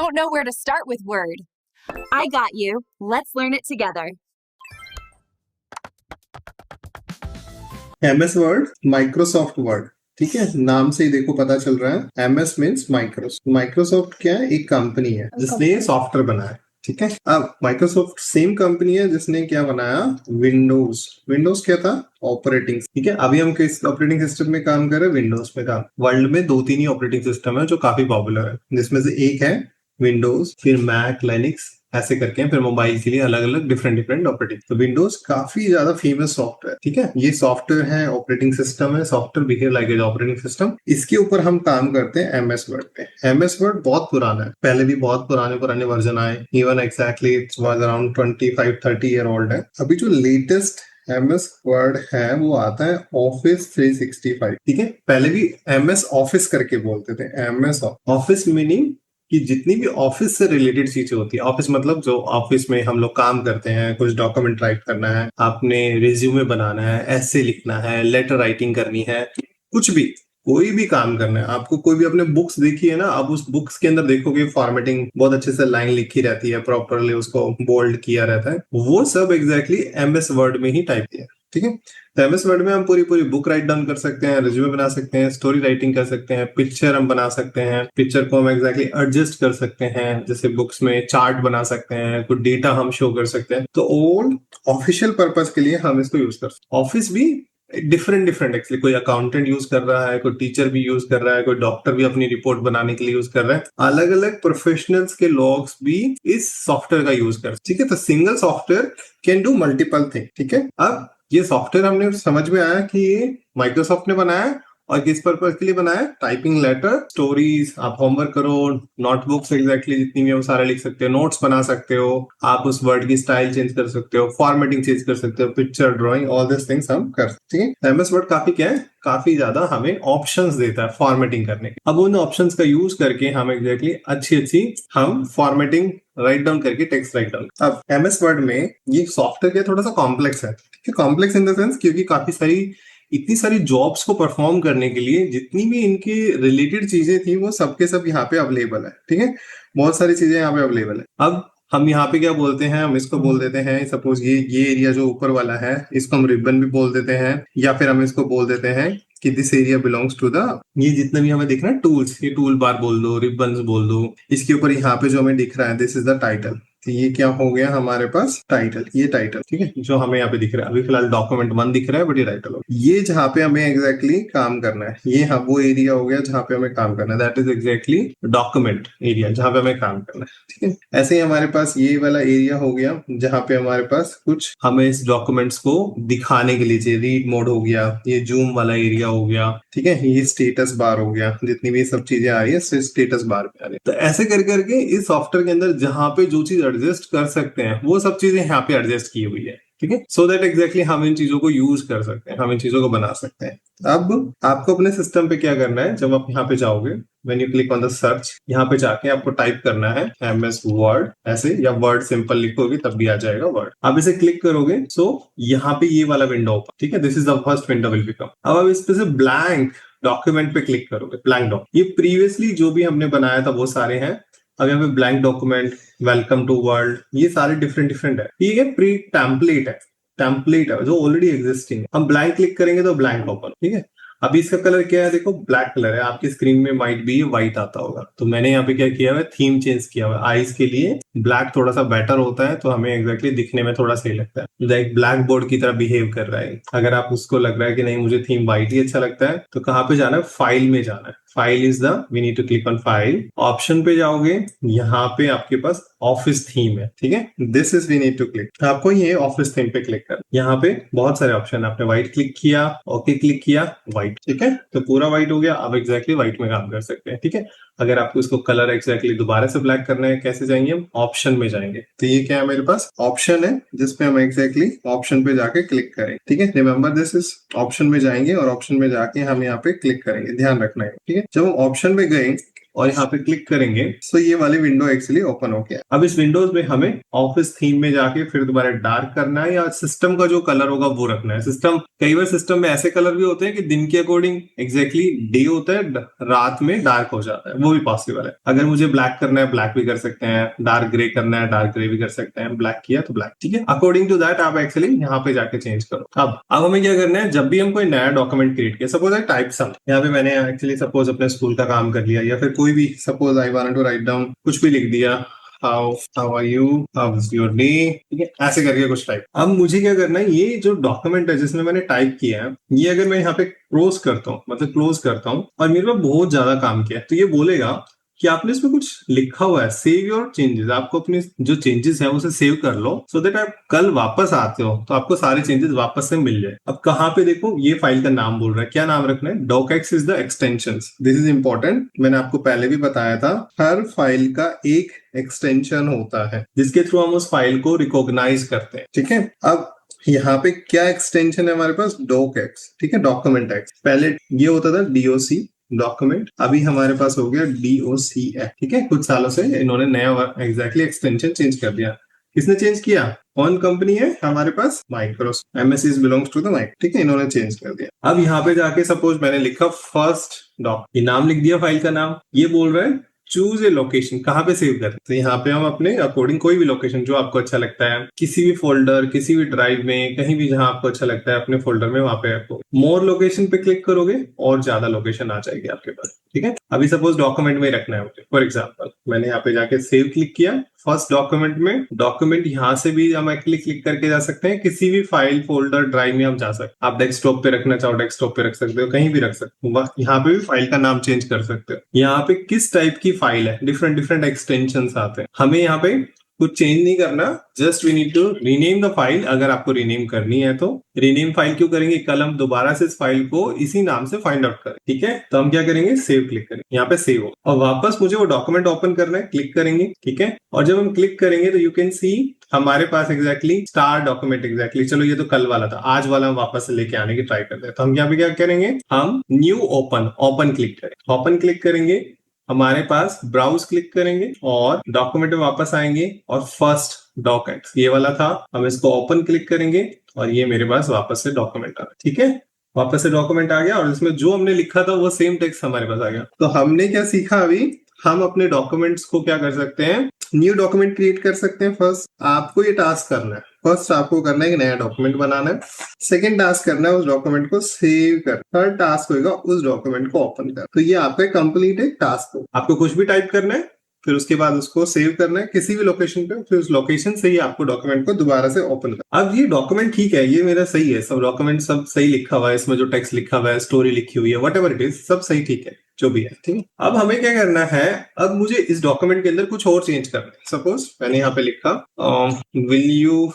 don't know where to start with Word. I got you. Let's learn it together. MS word, Microsoft word. ठीक है, नाम से ही देखो पता चल रहा है MS मीन्स माइक्रोसॉफ्ट। माइक्रोसॉफ्ट क्या है? एक कंपनी है जिसने ये सॉफ्टवेयर बनाया। ठीक है, अब माइक्रोसॉफ्ट सेम कंपनी है जिसने क्या बनाया? विंडोज। विंडोज क्या था? ऑपरेटिंग। ठीक है, अभी हम किस ऑपरेटिंग सिस्टम में काम कर रहे हैं? विंडोज में काम। वर्ल्ड में 2-3 ही ऑपरेटिंग सिस्टम है जो काफी पॉपुलर है, जिसमें से एक है विंडोज, फिर मैक, लिनक्स, ऐसे करके हैं, फिर मोबाइल के लिए अलग अलग डिफरेंट ऑपरेटिंग। तो विंडोज काफी ज्यादा फेमस सॉफ्टवेयर। ठीक है, ये सॉफ्टवेयर है, ऑपरेटिंग सिस्टम है, software behave like as operating system. इसके ऊपर हम काम करते हैं MS वर्ड पे। MS वर्ड बहुत पुराना है, पहले भी बहुत पुराने वर्जन आए। Even exactly it was around 25-30 year old है। अभी जो लेटेस्ट MS वर्ड है वो आता है ऑफिस 365। ठीक है, पहले भी MS ऑफिस करके बोलते थे। MS ऑफिस मीनिंग कि जितनी भी ऑफिस से रिलेटेड चीजें होती है, ऑफिस मतलब जो ऑफिस में हम लोग काम करते हैं, कुछ डॉक्यूमेंट राइट करना है, आपने रिज्यूमे बनाना है, ऐसे लिखना है, लेटर राइटिंग करनी है, कुछ भी कोई भी काम करना है आपको। कोई भी अपने बुक्स देखी है ना, अब उस बुक्स के अंदर देखोगे फॉर्मेटिंग बहुत अच्छे से लाइन लिखी रहती है, प्रॉपरली उसको बोल्ड किया रहता है, वो सब एग्जैक्टली MS वर्ड में ही टाइप किया। ठीक है, तो MS वर्ड में हम पूरी बुक राइट डाउन कर सकते हैं, रिज्यूमे बना सकते हैं, स्टोरी राइटिंग कर सकते हैं, पिक्चर हम बना सकते हैं, पिक्चर को हम एग्जैक्टली एडजस्ट कर सकते हैं, जैसे बुक्स में चार्ट बना सकते हैं, कुछ डेटा हम शो कर सकते हैं। तो ऑल ऑफिशियल पर्पज के लिए हम इसको यूज कर सकते हैं। ऑफिस भी डिफरेंट एक्चुअली, कोई अकाउंटेंट यूज कर रहा है, कोई टीचर भी यूज कर रहा है, कोई डॉक्टर भी अपनी रिपोर्ट बनाने के लिए यूज कर रहा है। अलग अलग प्रोफेशनल्स के लॉग्स भी इस सॉफ्टवेयर का यूज कर। ठीक है, तो single software can do multiple thing. ठीक है, अब ये सॉफ्टवेयर हमने समझ में आया कि ये माइक्रोसॉफ्ट ने बनाया और किस पर्पज के लिए बनाया? टाइपिंग लेटर, स्टोरीज, आप होमवर्क करो, नोटबुक्स एग्जैक्टली जितनी भी वो सारे लिख सकते हो, नोट्स बना सकते हो, आप उस वर्ड की स्टाइल चेंज कर सकते हो, फॉर्मेटिंग चेंज कर सकते हो, picture, drawing, all this things हम कर सकते हैं। ठीक है, MS वर्ड काफी क्या है, काफी ज्यादा हमें ऑप्शंस देता है फॉर्मेटिंग करने के। अब उन ऑप्शंस का यूज करके हम एग्जैक्टली अच्छी हम फॉर्मेटिंग राइट डाउन करके टेक्स्ट राइट डाउन। अब MS वर्ड में ये सॉफ्टवेयर थोड़ा सा कॉम्प्लेक्स है। ठीक है, कॉम्प्लेक्स इन द सेंस क्योंकि काफी इतनी सारी जॉब्स को परफॉर्म करने के लिए जितनी भी इनकी रिलेटेड चीजें थी वो सबके सब यहाँ पे अवेलेबल है। ठीक है, बहुत सारी चीजें यहाँ पे अवेलेबल है। अब हम यहाँ पे क्या बोलते हैं? हम इसको बोल देते हैं, सपोज ये एरिया जो ऊपर वाला है इसको हम रिबन भी बोल देते हैं, या फिर हम इसको बोल देते हैं कि this area belongs to the, ये जितने भी हमें दिख रहा है टूल्स, ये टूल बार बोल दो, रिबन्स बोल दो। इसके ऊपर यहाँ पे जो हमें दिख रहा है दिस इज द टाइटल। तो ये क्या हो गया हमारे पास? टाइटल। ये टाइटल, ठीक है, जो हमें यहाँ पे दिख रहा है। अभी फिलहाल डॉक्यूमेंट 1 दिख रहा है बट ये टाइटल हो। ये जहाँ पे हमें एग्जैक्टली काम करना है, ये वो एरिया हो गया जहाँ पे हमें काम करना है, that is exactly document area जहाँ पे हमें काम करना है। ठीक है, ऐसे ही हमारे पास ये वाला एरिया हो गया जहाँ पे हमारे पास कुछ हमें इस डॉक्यूमेंट्स को दिखाने के लिए चाहिए। रीड मोड हो गया, ये जूम वाला एरिया हो गया। ठीक है, ये स्टेटस बार हो गया, जितनी भी सब चीजें आ रही है स्टेटस बार पे आ रही है। तो ऐसे करके इस सॉफ्टवेयर के अंदर जहां पे जो चीज एडजस्ट कर सकते हैं वो सब चीजें यहाँ पे एडजस्ट की हुई है। ठीक है, सो दैट एग्जैक्टली हम इन चीजों को यूज कर सकते हैं, हम इन चीजों को बना सकते हैं। अब आपको अपने सिस्टम पे क्या करना है? जब आप यहाँ पे जाओगे, when you click on the search, यहाँ पे जाके आपको टाइप करना है MS वर्ड ऐसे, या वर्ड सिंपल लिखोगे तब भी आ जाएगा वर्ड। आप इसे क्लिक करोगे, सो यहाँ पे ये वाला विंडो ओपन। ठीक है, this is the first window will become. अब आप इस पे से ब्लैंक डॉक्यूमेंट पे क्लिक करोगे, ब्लैंक डॉक्यूमेंट। ये प्रीवियसली जो भी हमने बनाया था वो सारे हैं। अब यहाँ पे blank document, welcome to world, ये सारे डिफरेंट है। ठीक है, प्री टेम्पलेट है जो ऑलरेडी एग्जिस्टिंग है। हम ब्लैंक क्लिक करेंगे तो ब्लैंक ओपन। ठीक है, अभी इसका कलर क्या है? देखो ब्लैक कलर है, आपकी स्क्रीन में माइट भी व्हाइट आता होगा। तो मैंने यहाँ पे क्या किया हुआ है, थीम चेंज किया हुआ है। आईज के लिए ब्लैक थोड़ा सा बेटर होता है, तो हमें एग्जैक्टली दिखने में थोड़ा सही लगता है, लाइक ब्लैक बोर्ड की तरह बिहेव कर रहा है। अगर आप उसको लग रहा है कि नहीं मुझे थीम व्हाइट ही अच्छा लगता है, तो कहाँ पे जाना है? फाइल में जाना है। File is the, we need to click on file. Option पे जाओगे, यहाँ पे आपके पास ऑफिस थीम है। ठीक है, this is we need to click. आपको ये ऑफिस थीम पे क्लिक कर, यहाँ पे बहुत सारे ऑप्शन, आपने व्हाइट क्लिक किया, ओके क्लिक किया, व्हाइट। ठीक है, तो पूरा व्हाइट हो गया। अब एग्जैक्टली व्हाइट में काम कर सकते हैं। ठीक है, अगर आपको इसको कलर एग्जैक्टली दोबारा से ब्लैक करना है, कैसे जाएंगे हम? ऑप्शन में जाएंगे। तो ये क्या है मेरे पास? ऑप्शन है, जिसपे हम एग्जैक्टली ऑप्शन पे जाके क्लिक करें। ठीक है, रिमेंबर दिस इज ऑप्शन में जाएंगे और ऑप्शन में जाके हम यहाँ पे क्लिक करेंगे, ध्यान रखना है। ठीक है, जब हम ऑप्शन में गए, और यहाँ पे क्लिक करेंगे तो ये वाली विंडो एक्चुअली ओपन हो गया। अब इस विंडोज में हमें ऑफिस थीम में जाके फिर दोबारा डार्क करना है या सिस्टम का जो कलर होगा वो रखना है। सिस्टम कई बार सिस्टम में ऐसे कलर भी होते हैं कि दिन के अकॉर्डिंग एग्जैक्टली डे होता है, रात में डार्क हो जाता है, वो भी पॉसिबल है। अगर मुझे ब्लैक करना है ब्लैक भी कर सकते हैं, डार्क ग्रे करना है डार्क ग्रे भी कर सकते हैं, ब्लैक किया तो ब्लैक, ठीक है। अकॉर्डिंग टू दैट आप एक्चुअली यहाँ पे जाके चेंज करो। अब हमें क्या करना है, जब भी हम कोई नया डॉक्यूमेंट क्रिएट किया, सपोज आई टाइप सम, यहाँ पे मैंने एक्चुअली सपोज अपने स्कूल का काम कर लिया या फिर कोई भी, suppose I want to write down, कुछ भी लिख दिया, how are you, how's your day, ठीक है, ऐसे करके कुछ टाइप। अब मुझे क्या करना है, ये जो डॉक्यूमेंट है जिसमें मैंने टाइप किया है, ये अगर मैं यहाँ पे क्लोज करता हूँ, मतलब क्लोज करता हूँ और मेरे पास बहुत ज्यादा काम किया है, तो ये बोलेगा कि आपने इसमें कुछ लिखा हुआ है, सेव योर चेंजेस, आपको अपने जो चेंजेस है उसे सेव कर लो, सो दैट आप कल वापस आते हो तो आपको सारे चेंजेस वापस से मिल जाए। अब कहाँ पे देखो, ये फाइल का नाम बोल रहा है, क्या नाम रखना है, docx is the extension. This is important, मैंने आपको पहले भी बताया था, हर फाइल का एक एक्सटेंशन होता है जिसके थ्रू हम उस फाइल को रिकॉग्नाइज करते हैं, ठीक है। अब यहाँ पे क्या एक्सटेंशन है हमारे पास, docx, ठीक है, डॉक्यूमेंट एक्स। पहले ये होता था doc डॉक्यूमेंट, अभी हमारे पास हो गया docx, ठीक है। कुछ सालों से इन्होंने नया एग्जैक्टली एक्सटेंशन चेंज कर दिया। किसने चेंज किया, कौन कंपनी है हमारे पास, Microsoft, MS belongs to the Mike, ठीक है, इन्होंने चेंज कर दिया। अब यहाँ पे जाके सपोज मैंने लिखा फर्स्ट डॉक, ये नाम लिख दिया फाइल का नाम, ये बोल रहा है चूज ए लोकेशन, कहाँ पे सेव करें, तो यहाँ पे हम अपने अकॉर्डिंग कोई भी लोकेशन जो आपको अच्छा लगता है, किसी भी फोल्डर, किसी भी ड्राइव में, कहीं भी जहां आपको अच्छा लगता है अपने फोल्डर में, वहां पे आपको मोर लोकेशन पे क्लिक करोगे और ज्यादा लोकेशन आ जाएगी आपके पास, ठीक है। अभी सपोज डॉक्यूमेंट में ही रखना है मुझे, फॉर एग्जाम्पल मैंने यहाँ पे जाके सेव क्लिक किया, फर्स्ट डॉक्यूमेंट में, डॉक्यूमेंट यहाँ से भी हम एक्चुअली क्लिक करके जा सकते हैं, किसी भी फाइल फोल्डर ड्राइव में हम जा सकते हैं। आप डेस्कटॉप पे रखना चाहो डेस्कटॉप पे रख सकते हो, कहीं भी रख सकते हो, यहाँ पे भी फाइल का नाम चेंज कर सकते हो। यहाँ पे किस टाइप की फाइल है, डिफरेंट डिफरेंट एक्सटेंशंस आते हैं, हमें यहाँ पे कुछ चेंज नहीं करना, just we need to rename the file. अगर आपको रीनेम करनी है तो रीनेम फाइल क्यों करेंगे, कल हम दोबारा से इस फाइल को इसी नाम से फाइंड आउट करें, ठीक है। तो हम क्या करेंगे, सेव क्लिक करेंगे, यहाँ पे सेव हो और वापस मुझे वो डॉक्यूमेंट ओपन करना है, क्लिक करेंगे, ठीक है। और जब हम क्लिक करेंगे तो यू कैन सी हमारे पास एग्जैक्टली स्टार डॉक्यूमेंट एग्जैक्टली, चलो ये तो कल वाला था, आज वाला हम वापस से लेके आने की ट्राई करते हैं। तो हम यहाँ पे क्या करेंगे, हम न्यू ओपन क्लिक करेंगे, ओपन क्लिक करेंगे, हमारे पास ब्राउज क्लिक करेंगे और डॉक्यूमेंट में वापस आएंगे और फर्स्ट डॉक्यूमेंट ये वाला था, हम इसको ओपन क्लिक करेंगे और ये मेरे पास वापस से डॉक्यूमेंट आ गया, ठीक है। वापस से डॉक्यूमेंट आ गया और इसमें जो हमने लिखा था वो सेम टेक्स्ट हमारे पास आ गया। तो हमने क्या सीखा, अभी हम अपने डॉक्यूमेंट्स को क्या कर सकते हैं, न्यू डॉक्यूमेंट क्रिएट कर सकते हैं। फर्स्ट आपको ये टास्क करना है, फर्स्ट आपको करना है कि नया डॉक्यूमेंट बनाना है, सेकंड टास्क करना है उस डॉक्यूमेंट को सेव कर, थर्ड टास्क होगा उस डॉक्यूमेंट को ओपन कर। तो ये आपका कंप्लीट एक टास्क हो, आपको कुछ भी टाइप करना है, फिर उसके बाद उसको सेव करना है किसी भी लोकेशन पे, फिर उस लोकेशन से ही आपको डॉक्यूमेंट को दोबारा से ओपन करना। अब ये डॉक्यूमेंट ठीक है, ये मेरा सही है, सब डॉक्यूमेंट सब सही लिखा हुआ है, इसमें जो टेक्स्ट लिखा हुआ है, स्टोरी लिखी हुई है, व्हाटएवर इट इज, सब सही ठीक है, जो भी है, ठीक है। अब हमें क्या करना है, अब मुझे इस डॉक्यूमेंट के अंदर कुछ और चेंज करना है। सपोज मैंने यहाँ पे लिखा विल यू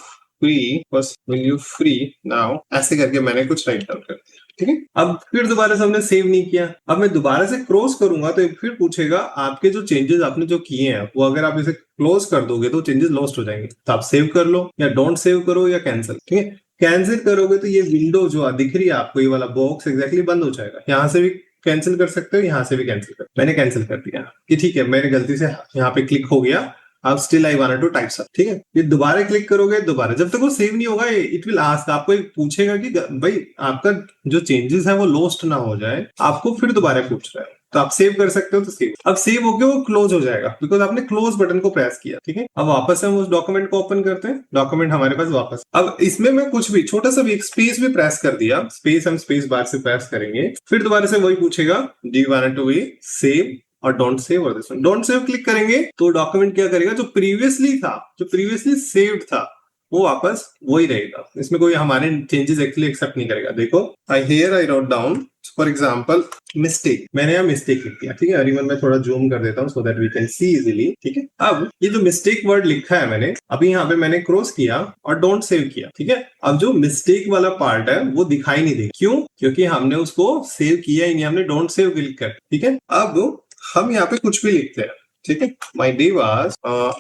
फ्री, बस विल यू फ्री नाउ, ऐसे करके मैंने कुछ राइट डाउन कर दिया, ठीक है। अब फिर दोबारा से हमने सेव नहीं किया, अब मैं दोबारा से क्रॉस करूंगा तो फिर पूछेगा आपके जो चेंजेस आपने जो किए हैं वो अगर आप इसे क्लोज कर दोगे तो चेंजेस लॉस्ट हो जाएंगे। तो आप सेव कर लो या डोंट सेव करो या कैंसिल, ठीक है। कैंसिल करोगे तो ये विंडो जो दिख रही है आपको, ये वाला बॉक्स एग्जैक्टली बंद हो जाएगा। यहाँ से भी कैंसिल कर सकते हो, यहाँ से भी कैंसिल कर, मैंने कैंसिल कर दिया कि ठीक है, मेरे गलती से यहाँ पे क्लिक हो गया, अब still I want to type सब, ठीक है। ये दोबारा क्लिक करोगे, दोबारा जब तक वो सेव नहीं होगा इट विल आस्क, आपको पूछेगा कि भाई आपका जो चेंजेस है वो लॉस्ट ना हो जाए, आपको फिर दोबारा पूछ रहा है। तो आप सेव कर सकते हो, तो सेव, अब सेव होके वो क्लोज हो जाएगा बिकॉज आपने क्लोज बटन को प्रेस किया, ठीक है। अब वापस हम उस डॉक्यूमेंट को ओपन करते हैं, डॉक्यूमेंट हमारे पास वापस, अब इसमें मैं कुछ भी छोटा सा भी एक स्पेस भी प्रेस कर दिया, स्पेस हम स्पेस बार से प्रेस करेंगे, फिर दोबारा से वही पूछेगा do you want to be save और डोंट सेव, और this one don't save click करेंगे तो डॉक्यूमेंट क्या करेगा, जो प्रीवियसली सेव्ड था वो वापस वही रहेगा, इसमें कोई हमारे चेंजेस एक्चुअली एक्सेप्ट नहीं करेगा। देखो I wrote down for example mistake, मैंने यहाँ मिस्टेक लिख दिया, ठीक है। अरिवन मैं थोड़ा जूम कर देता हूँ so that we can see easily, ठीक है। अब ये जो मिस्टेक वर्ड लिखा है मैंने अभी यहाँ पे मैंने क्रॉस किया और डोंट सेव किया, ठीक है। अब जो मिस्टेक वाला पार्ट है वो दिखाई नहीं देगा, क्यों, क्योंकि हमने उसको सेव किया ही नहीं, हमने डोंट सेव क्लिक कर, ठीक है। अब हम यहाँ पे कुछ भी लिखते हैं, ठीक है, my day was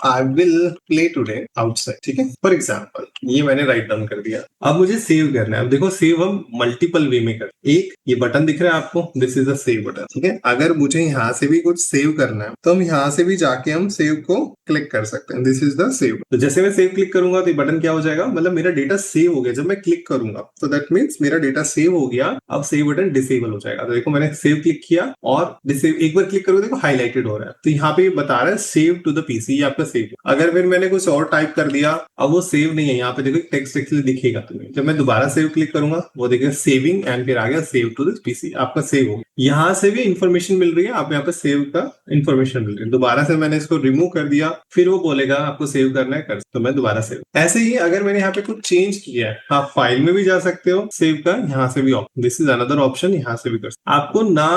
I will play today outside. ठीक है, फॉर एग्जाम्पल ये मैंने राइट डाउन कर दिया। अब मुझे सेव करना है। अब देखो सेव हम मल्टीपल वे में कर, एक ये बटन दिख रहा है आपको, this is the save button. ठीक है, अगर मुझे यहाँ से भी कुछ सेव करना है तो हम यहाँ से भी जाके हम सेव को क्लिक कर सकते हैं। This is the save. तो जैसे मैं सेव क्लिक करूंगा तो ये बटन क्या हो जाएगा, मतलब मेरा डेटा सेव हो गया। जब मैं क्लिक करूंगा तो दैट मीन्स मेरा डेटा सेव हो गया। अब सेव बटन डिसेबल हो जाएगा। तो देखो मैंने सेव क्लिक किया और डिसेव एक बार क्लिक करोगे देखो हाईलाइटेड हो रहा है। तो यहाँ पे बता रहा है सेव टू द पीसी, ये आपका सेव। अगर फिर मैंने कुछ और टाइप कर दिया, अब वो सेव नहीं है। यहाँ पे देखो टेक्स्ट एक्चुअली दिखेगा तुम्हें। जब मैं दोबारा सेव क्लिक करूंगा वो देखिए सेविंग एंड फिर आ गया सेव टू द पीसी, आपका सेव हो गया। यहाँ से भी इंफॉर्मेशन मिल रही है, आप यहाँ पे सेव का इंफॉर्मेशन मिल रही है। दोबारा से मैंने इसको रिमूव कर दिया, फिर वो बोलेगा आपको सेव करना है कर, तो मैं दोबारा सेव। ऐसे ही अगर मैंने यहाँ पे कुछ चेंज किया है, आप फाइल में भी जा सकते हो सेव का, यहाँ से भी option, this is another option, यहाँ से भी कर सकते। आपको ना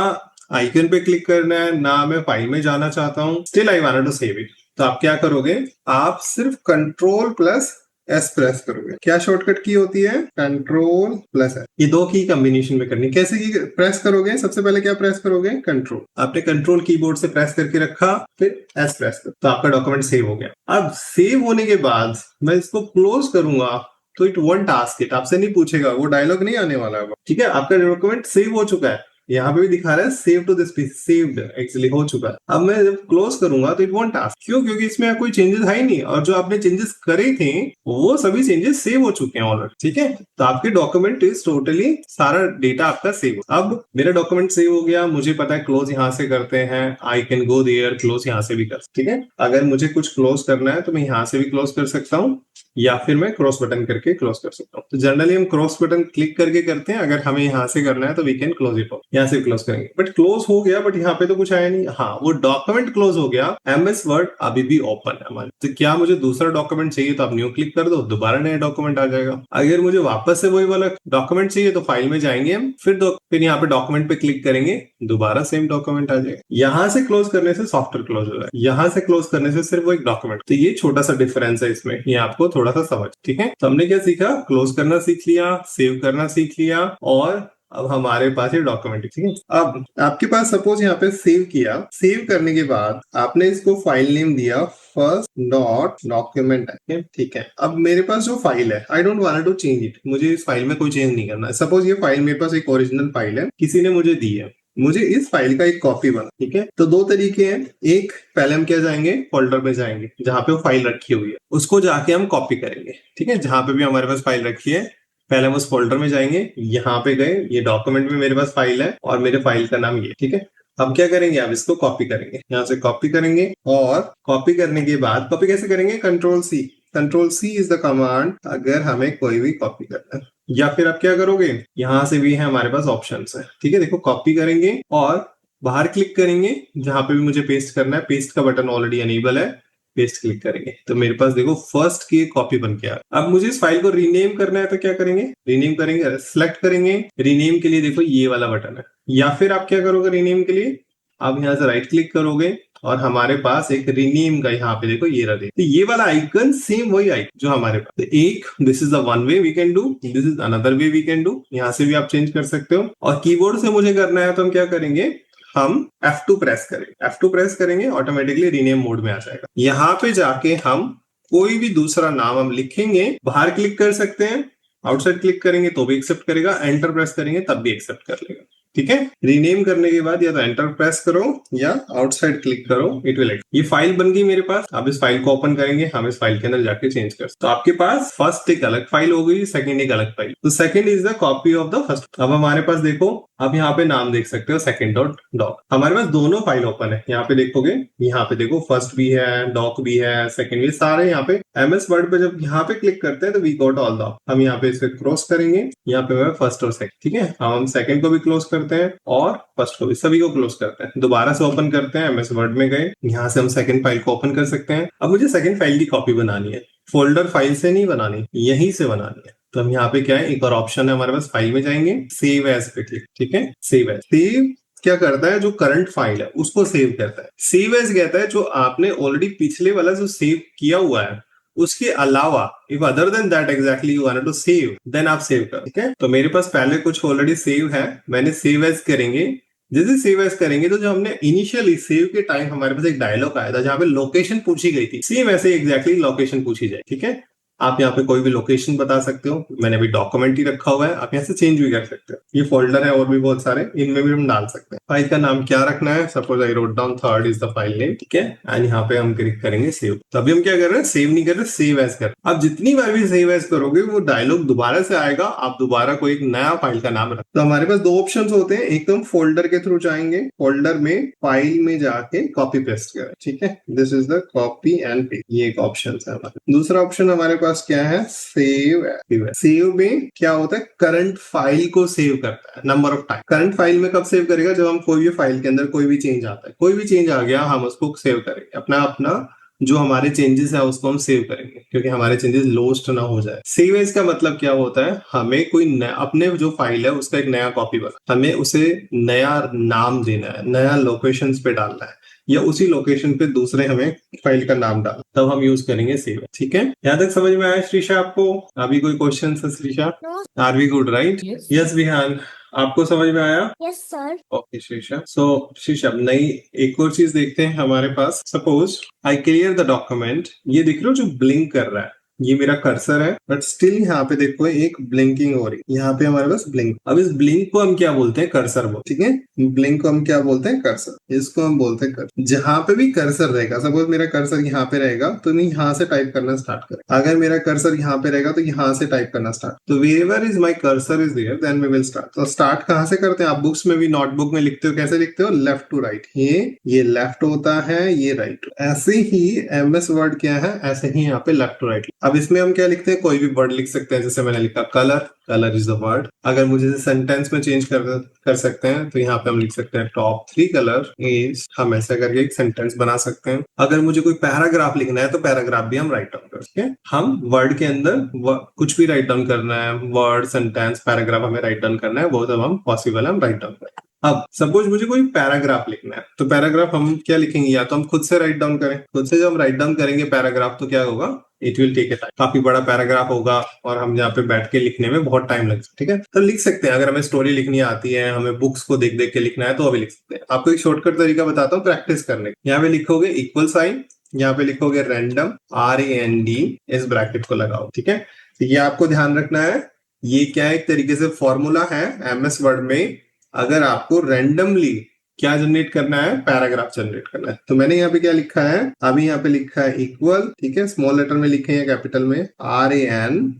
आइकन पे क्लिक करना है ना मैं फाइल में जाना चाहता हूँ, still I wanted to save it. तो आप क्या करोगे, आप सिर्फ कंट्रोल प्लस एस प्रेस करोगे। क्या शॉर्टकट की होती है, कंट्रोल प्लस एस। ये दो की कॉम्बिनेशन में करनी। कैसे की प्रेस करोगे, सबसे पहले क्या प्रेस करोगे, कंट्रोल। आपने कंट्रोल कीबोर्ड से प्रेस करके रखा, फिर एस प्रेस कर, तो आपका डॉक्यूमेंट सेव हो गया। अब सेव होने के बाद मैं इसको क्लोज करूंगा तो इट वोंट आस्क इट, आपसे नहीं पूछेगा, वो डायलॉग नहीं आने वाला है। ठीक है, आपका डॉक्यूमेंट सेव हो चुका है। यहाँ पे भी दिखा रहा है save to this piece, saved actually हो चुका है। अब मैं जब क्लोज करूंगा तो इट वोंट आस्क, क्यों, क्योंकि इसमें कोई चेंजेस है ही नहीं, और जो आपने चेंजेस करे थे वो सभी चेंजेस सेव हो चुके हैं ऑलरेडी। ठीक है, तो आपके डॉक्यूमेंट इज टोटली सारा डेटा आपका सेव। अब मेरा डॉक्यूमेंट सेव हो गया, मुझे पता है क्लोज यहाँ से करते हैं, I can go there, close यहाँ से भी कर। ठीक है, अगर मुझे कुछ क्लोज करना है तो मैं यहाँ से भी क्लोज कर सकता हूँ, या फिर मैं क्रॉस बटन करके क्लोज कर सकता हूँ। तो जनरली हम क्रॉस बटन क्लिक करके करते हैं, अगर हमें यहाँ से करना है तो we can close it off, यहाँ से क्लोज करेंगे। बट क्लोज हो गया, बट यहाँ पे तो कुछ आया नहीं। हाँ, वो डॉक्यूमेंट क्लोज हो गया, एमएस वर्ड अभी भी ओपन है हमारे। तो क्या मुझे दूसरा डॉक्यूमेंट चाहिए तो आप न्यू क्लिक कर दो, दोबारा नया डॉक्यूमेंट आ जाएगा। अगर मुझे वापस से वही वाला डॉक्यूमेंट चाहिए तो फाइल में जाएंगे हम, फिर यहाँ पे डॉक्यूमेंट पे क्लिक करेंगे, दोबारा सेम डॉक्यूमेंट आ जाएगा। यहाँ से क्लोज करने से सॉफ्टवेयर क्लोज हो जाए, यहाँ से क्लोज करने से सिर्फ वो एक डॉक्यूमेंट। तो ये छोटा सा डिफरेंस है इसमें, ये आपको थोड़ा सा समझ। ठीक है, तो हमने क्या सीखा, क्लोज करना सीख लिया, सेव करना सीख लिया, और अब हमारे पास ये डॉक्यूमेंट। ठीक है, अब आपके पास सपोज यहाँ पे सेव किया, सेव करने के बाद आपने इसको फाइल नेम दिया फर्स्ट डॉट डॉक्यूमेंट। ठीक है, अब मेरे पास जो फाइल है I don't want to change it, मुझे इस फाइल में कोई चेंज नहीं करना है। सपोज ये फाइल मेरे पास एक ओरिजिनल फाइल है, किसी ने मुझे दी है, मुझे इस फाइल का एक कॉपी बना। ठीक है, तो दो तरीके हैं, एक पहले हम क्या जाएंगे, फोल्डर में जाएंगे जहां पे वो फाइल रखी हुई है, उसको जाके हम कॉपी करेंगे। ठीक है, जहां पे भी हमारे पास फाइल रखी है पहले हम उस फोल्डर में जाएंगे, यहाँ पे गए, ये डॉक्यूमेंट में मेरे पास फाइल है और मेरे फाइल का नाम ये। ठीक है, अब क्या करेंगे, अब इसको कॉपी करेंगे, यहाँ से कॉपी करेंगे, और कॉपी करने के बाद कॉपी कैसे करेंगे, control C. Control C is the command अगर हमें कोई भी कॉपी करना है। या फिर आप क्या करोगे, यहाँ से भी है हमारे पास ऑप्शंस है। ठीक है, देखो कॉपी करेंगे और बाहर क्लिक करेंगे, जहां पे भी मुझे पेस्ट करना है, पेस्ट का बटन ऑलरेडी अनेबल है, पेस्ट क्लिक करेंगे तो मेरे पास देखो फर्स्ट की कॉपी बन के आ। अब मुझे इस फाइल को रीनेम करना है तो क्या करेंगे, रीनेम करेंगे, सिलेक्ट करेंगे, रीनेम के लिए देखो ये वाला बटन है। या फिर आप क्या करोगे रीनेम के लिए, आप यहाँ से राइट क्लिक करोगे और हमारे पास एक रीनेम का यहाँ पे देखो ये रहा, तो ये वाला आइकन सेम वही आइकन जो हमारे पास। तो एक this is the one way we can do, this is another way we can do, यहाँ से भी आप चेंज कर सकते हो। और कीबोर्ड से मुझे करना है तो हम क्या करेंगे, हम F2 प्रेस करेंगे, F2 प्रेस करेंगे ऑटोमेटिकली रीनेम मोड में आ जाएगा। यहाँ पे जाके हम कोई भी दूसरा नाम हम लिखेंगे, बाहर क्लिक कर सकते हैं, आउटसाइड क्लिक करेंगे तो भी एक्सेप्ट करेगा, एंटर प्रेस करेंगे तब भी एक्सेप्ट कर लेगा। ठीक है, रीनेम करने के बाद या तो एंटर प्रेस करो या आउटसाइड क्लिक करो, इट विल। ये फाइल बन गई मेरे पास। अब इस फाइल को ओपन करेंगे, हम इस फाइल के अंदर जाके चेंज कर। तो आपके पास फर्स्ट एक अलग फाइल हो गई, सेकंड एक अलग फाइल। तो second is the copy of the first. अब हमारे पास देखो, अब यहाँ पे नाम देख सकते हो सेकंड डॉट डॉक, हमारे पास दोनों फाइल ओपन है। यहाँ पे देखोगे, यहाँ पे देखो फर्स्ट भी है, डॉक भी है, सेकंड भी, सारे यहाँ पे एमएस वर्ड पे जब यहाँ पे क्लिक करते हैं तो वी गॉट ऑल द। हम यहाँ पे इसे क्रॉस करेंगे, यहाँ पे फर्स्ट और सेकंड। ठीक है, हम सेकंड को भी क्लोज करते हैं और फर्स्ट को भी, सभी को क्लोज करते हैं। दोबारा से ओपन करते हैं, एमएस वर्ड में गए, यहाँ से हम सेकंड फाइल को ओपन कर सकते हैं। अब मुझे सेकंड फाइल की कॉपी बनानी है, फोल्डर फाइल से नहीं बनानी, यहीं से बनानी है। तो हम यहाँ पे क्या है, एक और ऑप्शन है हमारे पास, फाइल में जाएंगे, सेव एज पे क्लिक। ठीक है, सेव एज। सेव क्या करता है, जो करंट फाइल है उसको सेव करता है। सेव एज कहता है जो आपने ऑलरेडी पिछले वाला जो सेव किया हुआ है उसके अलावा, if other than that exactly you want to save, then आप सेव कर। ठीक है, तो मेरे पास पहले कुछ ऑलरेडी सेव है, मैंने सेव एज करेंगे, जैसे सेव एज करेंगे तो जो हमने इनिशियली सेव के टाइम हमारे पास एक डायलॉग आया था जहां पे लोकेशन पूछी गई थी, सेम ऐसे एग्जैक्टली लोकेशन पूछी जाए। ठीक है, आप यहाँ पे कोई भी लोकेशन बता सकते हो। मैंने अभी डॉक्यूमेंट ही रखा हुआ है, आप यहाँ से चेंज भी कर सकते हो। ये फोल्डर है और भी बहुत सारे, इनमें भी हम डाल सकते हैं। फाइल का नाम क्या रखना है, suppose I wrote down third is the file name. ठीक है, एंड यहाँ पे हम क्लिक करेंगे सेव। तो अभी हम क्या कर रहे हैं, सेव नहीं कर रहे, सेव एज कर। अब जितनी बार भी सेव एज करोगे वो डायलॉग दोबारा से आएगा, आप दोबारा कोई एक नया फाइल का नाम रख। तो हमारे पास दो ऑप्शन होते हैं, एक तो हम फोल्डर के थ्रू जाएंगे, फोल्डर में फाइल में जाके कॉपी पेस्ट करें। ठीक है, this is the copy and paste, ये एक ऑप्शन है हमारा। दूसरा ऑप्शन हमारे पास क्या है, सेव एज। सेव में क्या होता है, करंट फाइल को सेव करता है number of time. Current file में कब सेव करेगा, जब हम कोई भी फाइल के अंदर कोई भी चेंज आता है, कोई भी चेंज आ गया हम उसको सेव करेंगे, अपना अपना जो हमारे चेंजेस है उसको हम सेव करेंगे, क्योंकि हमारे चेंजेस लॉस्ट ना हो जाए। सेव एज का मतलब क्या होता है, हमें कोई अपने जो फाइल है उसका एक नया कॉपी बना, हमें उसे नया नाम देना है, नया लोकेशन पे डालना है, या उसी लोकेशन पे दूसरे हमें फाइल का नाम डाल, तब हम यूज करेंगे सेव। ठीक है, यहाँ तक समझ में आया श्रीषा आपको? अभी कोई क्वेश्चन है Shreesha? Are we good, right? Yes Vihaan, आपको समझ में आया? Yes sir. Okay Shreesha. So Shreesha, नई एक और चीज देखते हैं हमारे पास। Suppose I clear the document, ये देख लो जो ब्लिंक कर रहा है, ये मेरा कर्सर है, बट स्टिल यहाँ पे देखो एक ब्लिंकिंग हो रही है, यहाँ पे हमारे पास ब्लिंक। अब इस ब्लिंक को हम क्या बोलते हैं, कर्सर बोलते हैं। ठीक है, ब्लिंक को हम क्या बोलते हैं, कर्सर। इसको हम बोलते हैं कर्सर। जहां पे भी कर्सर रहेगा, सपोज मेरा कर्सर यहाँ पे रहेगा तो मैं यहाँ से टाइप करना स्टार्ट करें। अगर मेरा कर्सर यहाँ पे रहेगा तो यहाँ से टाइप करना स्टार्ट। तो where is my cursor is there, then we will start. तो स्टार्ट कहाँ से करते हैं, आप बुक्स में भी नोटबुक में लिखते हो, कैसे लिखते हो, लेफ्ट टू राइट। ये लेफ्ट होता है, ये राइट। ऐसे ही एमएस वर्ड क्या है, ऐसे ही यहाँ पे लेफ्ट टू राइट। अब इसमें हम क्या लिखते हैं, कोई भी वर्ड लिख सकते हैं, जैसे मैंने लिखा colour, colour is the word. अगर मुझे सेंटेंस में चेंज कर सकते हैं तो यहाँ पे हम लिख सकते हैं टॉप 3 कलर इज, हम ऐसा करके एक सेंटेंस बना सकते हैं। अगर मुझे कोई पैराग्राफ लिखना है तो पैराग्राफ भी हम राइट डाउन करते हैं। हम वर्ड के अंदर कुछ भी राइट डाउन करना है, वर्ड, सेंटेंस, पैराग्राफ हमें राइट डाउन करना है, वो सब हम पॉसिबल हम राइट डाउन करें। अब सपोज मुझे कोई पैराग्राफ लिखना है, तो पैराग्राफ हम क्या लिखेंगे, या तो हम खुद से राइट डाउन करें। खुद से जब हम राइट डाउन करेंगे पैराग्राफ तो क्या होगा, it will take a time, काफी बड़ा पैराग्राफ होगा और हम यहाँ पे बैठ के लिखने में बहुत टाइम लगेगा। ठीक है, तो लिख सकते हैं। अगर हमें स्टोरी लिखनी आती है, हमें बुक्स को देख देख के लिखना है तो अभी लिख सकते हैं। आपको एक शॉर्टकट तरीका बताता हूँ प्रैक्टिस करने का। यहाँ पे लिखोगे इक्वल साइन, यहाँ पे लिखोगे रैंडम, RAND, इस ब्रैकेट को लगाओ। ठीक है, तो ये आपको ध्यान रखना है, ये क्या एक तरीके से फॉर्मूला है एमएस वर्ड में। अगर आपको रैंडमली क्या जनरेट करना है, पैराग्राफ जनरेट करना है, तो मैंने यहाँ पे क्या लिखा है, अभी यहाँ पे लिखा है इक्वल। ठीक है, स्मॉल लेटर में लिखे हैं, कैपिटल में RAND,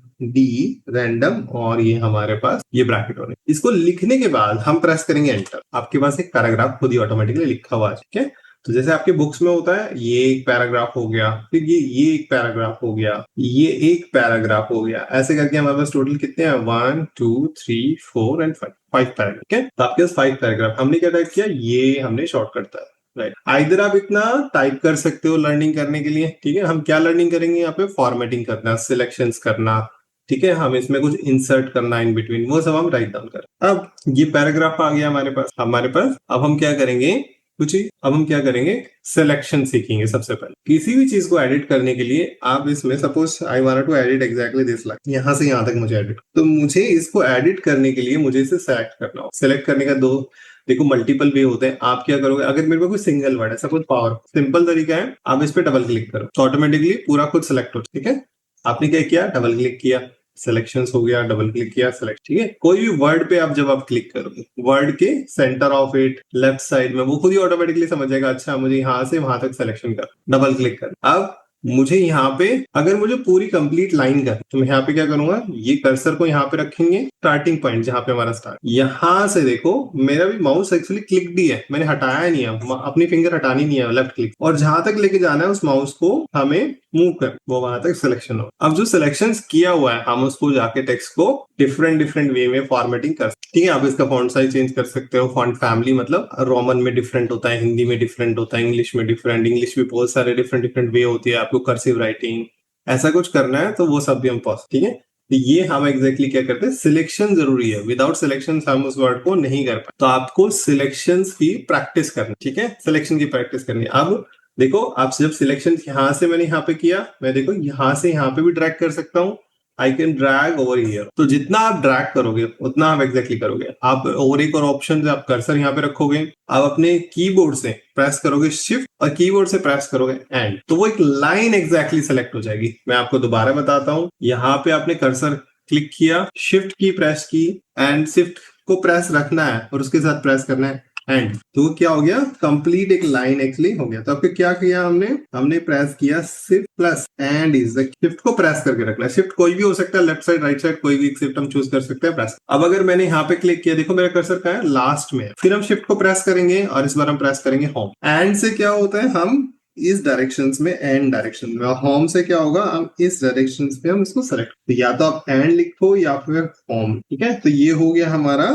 रैंडम, और ये हमारे पास ये ब्रैकेट होने। इसको लिखने के बाद हम प्रेस करेंगे एंटर, आपके पास एक पैराग्राफ खुद ही ऑटोमेटिकली लिखा हुआ है। ठीक है, तो जैसे आपके बुक्स में होता है, ये एक पैराग्राफ हो गया, फिर ये एक पैराग्राफ हो गया, ये एक पैराग्राफ हो गया, ऐसे करके हमारे पास टोटल कितने हैं, 1 2 3 4 एंड 5 पैराग्राफ। ठीक है, तो आपके पास 5 पैराग्राफ। हमने क्या टाइप किया, ये हमने शॉर्टकट था, राइट। आइदर आप इतना टाइप कर सकते हो लर्निंग करने के लिए। ठीक है, हम क्या लर्निंग करेंगे, यहाँ पे फॉर्मेटिंग करना, सिलेक्शंस करना। ठीक है, हम इसमें कुछ इंसर्ट करना इन बिटवीन, वो सब हम राइट डाउन करें। अब ये पैराग्राफ आ गया हमारे पास। अब हम क्या करेंगे, अब हम क्या करेंगे, सिलेक्शन सीखेंगे। सबसे पहले किसी भी चीज को एडिट करने के लिए आप इसमें, suppose I want to edit exactly this line, यहाँ से यहाँ तक मुझे एडिट, तो मुझे इसको एडिट करने के लिए मुझे इसे सेलेक्ट करना हो। सेलेक्ट करने का देखो मल्टीपल वे होते हैं। आप क्या करोगे, अगर मेरे पास कोई सिंगल वर्ड है, सपोज पावर, सिंपल तरीका है, आप इस पे डबल क्लिक करो तो ऑटोमेटिकली पूरा खुद सेलेक्ट हो। ठीक है, आपने क्या किया, डबल क्लिक किया, सिलेक्शंस हो गया, डबल क्लिक किया, सेलेक्ट। ठीक है, कोई भी वर्ड पे आप जब आप क्लिक करोगे, वर्ड के centre of it left side में वो खुद ही ऑटोमेटिकली समझ जाएगा, अच्छा मुझे यहाँ से वहां तक सिलेक्शन कर, डबल क्लिक कर। अब मुझे यहाँ पे अगर मुझे पूरी कंप्लीट लाइन कर, तो मैं यहाँ पे क्या करूंगा, ये कर्सर को यहाँ पे रखेंगे, स्टार्टिंग पॉइंट जहां पे हमारा स्टार्ट, यहाँ से देखो मेरा भी माउस एक्चुअली क्लिक दी है, मैंने हटाया नहीं है, अपनी फिंगर हटानी नहीं है, लेफ्ट क्लिक, और जहां तक लेके जाना है उस माउस को हमें मूव कर, वो वहां तक सिलेक्शन हो। अब जो सिलेक्शंस किया हुआ है हम उसको जाके टेक्स्ट को डिफरेंट वे में फॉर्मेटिंग कर सकते। ठीक है, आप इसका फॉन्ट साइज चेंज कर सकते हो, फॉन्ट फैमिली, मतलब रोमन में डिफरेंट होता है, हिंदी में डिफरेंट होता है, इंग्लिश में डिफरेंट, इंग्लिश भी बहुत सारे डिफरेंट वे होती है, आपको कर्सिव राइटिंग ऐसा कुछ करना है तो वो सब भी हम पॉस। ठीक है, तो ये हम एग्जैक्टली क्या करते हैं, सिलेक्शन जरूरी है, विदाउट सिलेक्शन हम उस वर्ड को नहीं कर पाए, तो आपको सिलेक्शन की प्रैक्टिस करनी। ठीक है, सिलेक्शन की प्रैक्टिस करनी। अब देखो, आप जब सिलेक्शन यहां से मैंने यहाँ पे किया, मैं देखो यहाँ से यहाँ पे भी ड्रैग कर सकता हूँ, I can drag over here. तो जितना आप ड्रैग करोगे उतना आप एग्जैक्टली करोगे। आप और एक और ऑप्शन, आप कर्सर यहाँ पे रखोगे, आप अपने कीबोर्ड से प्रेस करोगे शिफ्ट और कीबोर्ड से प्रेस करोगे एंड, तो वो एक लाइन एग्जैक्टली सेलेक्ट हो जाएगी। मैं आपको दोबारा बताता हूँ। यहाँ पे आपने कर्सर क्लिक किया, शिफ्ट की प्रेस की एंड शिफ्ट को प्रेस रखना है और उसके साथ प्रेस करना है एंड, तो क्या हो गया, कंप्लीट एक लाइन एक्चुअली हो गया। तो आपको क्या किया, हमने प्रेस किया shift plus and is, shift को प्रेस करके रखना है। शिफ्ट कोई भी हो सकता है, लेफ्ट साइड राइट साइड कोई भी शिफ्ट हम चूज कर सकते हैं, प्रेस। अब अगर मैंने यहाँ पे क्लिक किया, देखो मेरा कर्सर कहाँ है, लास्ट में। फिर हम शिफ्ट को प्रेस करेंगे और इस बार हम प्रेस करेंगे होम। एंड से क्या होता है, हम इस डायरेक्शन में, एंड डायरेक्शन में। होम से क्या होगा, हम इस डायरेक्शन पे हम इसको सेलेक्ट, तो या तो आप एंड लिखो या फिर होम। ठीक है, तो ये हो गया हमारा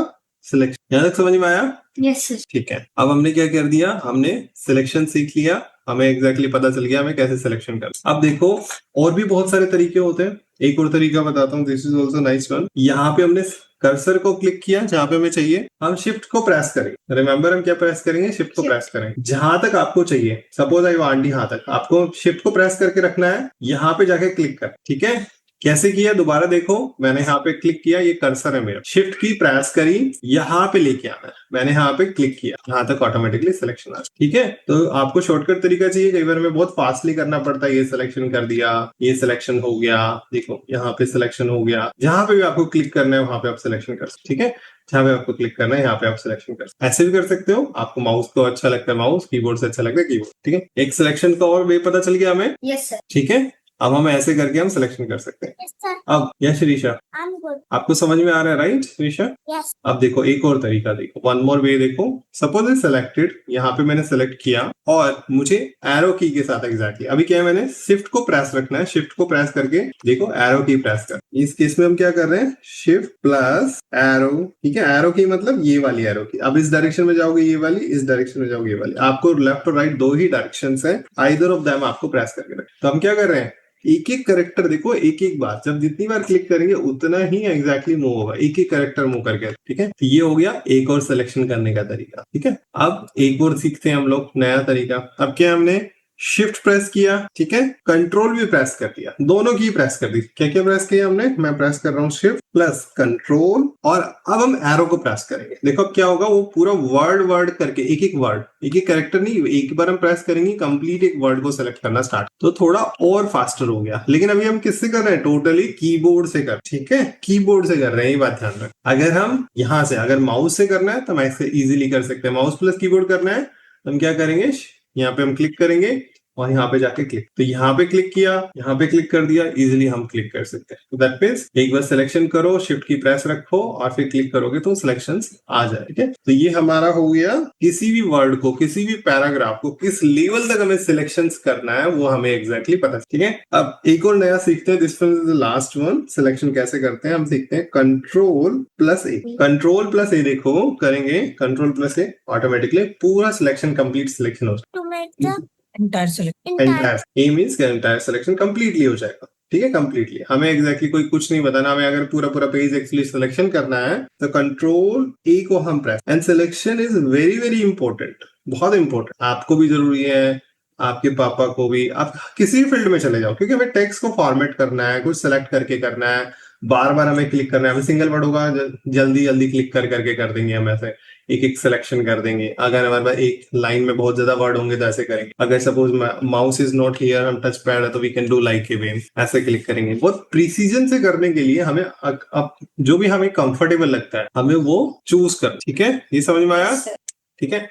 सिलेक्शन। यहां तक समझ में आया? Yes sir. ठीक है, अब हमने क्या कर दिया, हमने सिलेक्शन सीख लिया, हमें एग्जैक्टली पता चल गया हमें कैसे सिलेक्शन कर। अब देखो और भी बहुत सारे तरीके होते हैं। एक और तरीका बताता हूँ, this is also nice one. यहाँ पे हमने कर्सर को क्लिक किया, जहां पे हमें चाहिए हम शिफ्ट को प्रेस करेंगे। रिमेंबर हम क्या प्रेस करेंगे, शिफ्ट को प्रेस करेंगे जहां तक आपको चाहिए। सपोज आई वांट, यहाँ तक आपको शिफ्ट को प्रेस करके रखना है, यहाँ पे जाके क्लिक कर। ठीक है, कैसे किया दोबारा देखो, मैंने यहाँ पे क्लिक किया, ये कर्सर है मेरा, शिफ्ट की प्रेस करी, यहाँ पे लेके आना है, मैंने यहाँ पे क्लिक किया, यहाँ तक ऑटोमेटिकली सिलेक्शन आ। ठीक है, तो आपको शॉर्टकट तरीका चाहिए, कई बार में बहुत फास्टली करना पड़ता है। ये सिलेक्शन कर दिया, ये सिलेक्शन हो गया, देखो यहाँ पे सिलेक्शन हो गया। जहां पे भी आपको क्लिक करना है वहां पे आप सिलेक्शन कर सकते। ठीक है, जहां पे आपको क्लिक करना है यहाँ पे आप सिलेक्शन कर सकते। ऐसे भी कर सकते हो, आपको माउस को अच्छा लगता है माउस, कीबोर्ड से अच्छा लगता है कीबोर्ड। ठीक है, एक सिलेक्शन का और वे पता चल गया हमें। Yes sir. ठीक है, अब हम ऐसे करके हम सिलेक्शन कर सकते हैं। Yes sir. अब yes Shreesha, I am good. आपको समझ में आ रहा है राइट श्रीशा? यस। अब देखो एक और तरीका देखो, वन मोर वे देखो। सपोज सिलेक्टेड, यहाँ पे मैंने सेलेक्ट किया और मुझे एरो की के साथ एग्जैक्टली अभी क्या है, मैंने शिफ्ट को प्रेस रखना है। शिफ्ट को प्रेस करके देखो एरो की प्रेस कर। इस केस में हम क्या कर रहे हैं, शिफ्ट प्लस एरो। ठीक है, एरो की मतलब ये वाली एरो की। अब इस डायरेक्शन में जाओगे ये वाली, इस डायरेक्शन में जाओगे ये वाली। आपको लेफ्ट और राइट दो ही डायरेक्शन है, आइदर ऑफ देम आपको प्रेस करके रखें। तो हम क्या कर रहे हैं, एक एक करेक्टर देखो, एक एक बार, जब जितनी बार क्लिक करेंगे उतना ही एग्जैक्टली मूव होगा, एक एक करेक्टर मूव करके। ठीक है, तो ये हो गया एक और सिलेक्शन करने का तरीका। ठीक है, अब एक और सीखते हैं हम लोग नया तरीका। अब क्या हमने शिफ्ट प्रेस किया, ठीक है, कंट्रोल भी प्रेस कर दिया, दोनों की प्रेस कर दी। क्या क्या प्रेस किया हमने, मैं प्रेस कर रहा हूँ शिफ्ट प्लस कंट्रोल, और अब हम एरो को प्रेस करेंगे। देखो अब क्या होगा, वो पूरा वर्ड करके एक एक वर्ड, एक एक कैरेक्टर नहीं, एक बार हम प्रेस करेंगे कंप्लीट एक वर्ड को सेलेक्ट करना स्टार्ट, तो थोड़ा और फास्टर हो गया। लेकिन अभी हम किससे कर रहे हैं, टोटली कीबोर्ड से कर। ठीक है, कीबोर्ड से कर रहे हैं, ये बात ध्यान रख। अगर हम यहाँ से, अगर माउस से करना है तो हम ऐसे इजीली कर सकते हैं। माउस प्लस कीबोर्ड करना है तो हम क्या करेंगे, यहाँ पे हम क्लिक करेंगे और यहाँ पे जाके क्लिक, तो यहाँ पे क्लिक किया, यहाँ पे क्लिक कर दिया, इजीली हम क्लिक कर सकते हैं। तो दैट मींस एक बार सिलेक्शन करो, शिफ्ट की प्रेस रखो और फिर क्लिक करोगे तो सिलेक्शंस आ जाए। ठीक है, तो ये हमारा हो गया, किसी भी वर्ड को, किसी भी पैराग्राफ को किस लेवल तक हमें सिलेक्शंस करना है वो हमें एग्जैक्टली पता। ठीक है, अब एक और नया सीखते हैं, this one is the last one. Selection कैसे करते हैं हम सीखते हैं, control plus A. Control plus A देखो करेंगे, कंट्रोल प्लस ए, ऑटोमेटिकली पूरा सिलेक्शन कंप्लीट सिलेक्शन हो जाएगा। To make the entire select. Entire, A means entire selection completely हो जाएगा। ठीक है, कंप्लीटली हमें एग्जैक्टली कोई कुछ नहीं बताना। हमें अगर पूरा पेज एक्चुअली सिलेक्शन करना है तो कंट्रोल ए को हम press, and selection is very very important, बहुत इंपॉर्टेंट। आपको भी जरूरी है, आपके पापा को भी, आप किसी भी फील्ड में चले जाओ, क्योंकि हमें टेक्स्ट को फॉर्मेट करना है, कुछ सेलेक्ट करके करना है, बार बार हमें क्लिक करना है। हमें सिंगल वर्ड होगा, जल्दी जल्दी क्लिक करके कर देंगे, हम ऐसे एक एक सिलेक्शन कर देंगे। अगर हमारे पास एक लाइन में बहुत ज्यादा वर्ड होंगे तो ऐसे करेंगे। अगर suppose mouse is not here, हम टच पैड है तो we can do like a wave, ऐसे क्लिक करेंगे। बहुत प्रिसीजन से करने के लिए हमें अब जो भी हमें कंफर्टेबल लगता है हमें वो चूज कर। ठीक है, ये समझ में आया? ठीक है,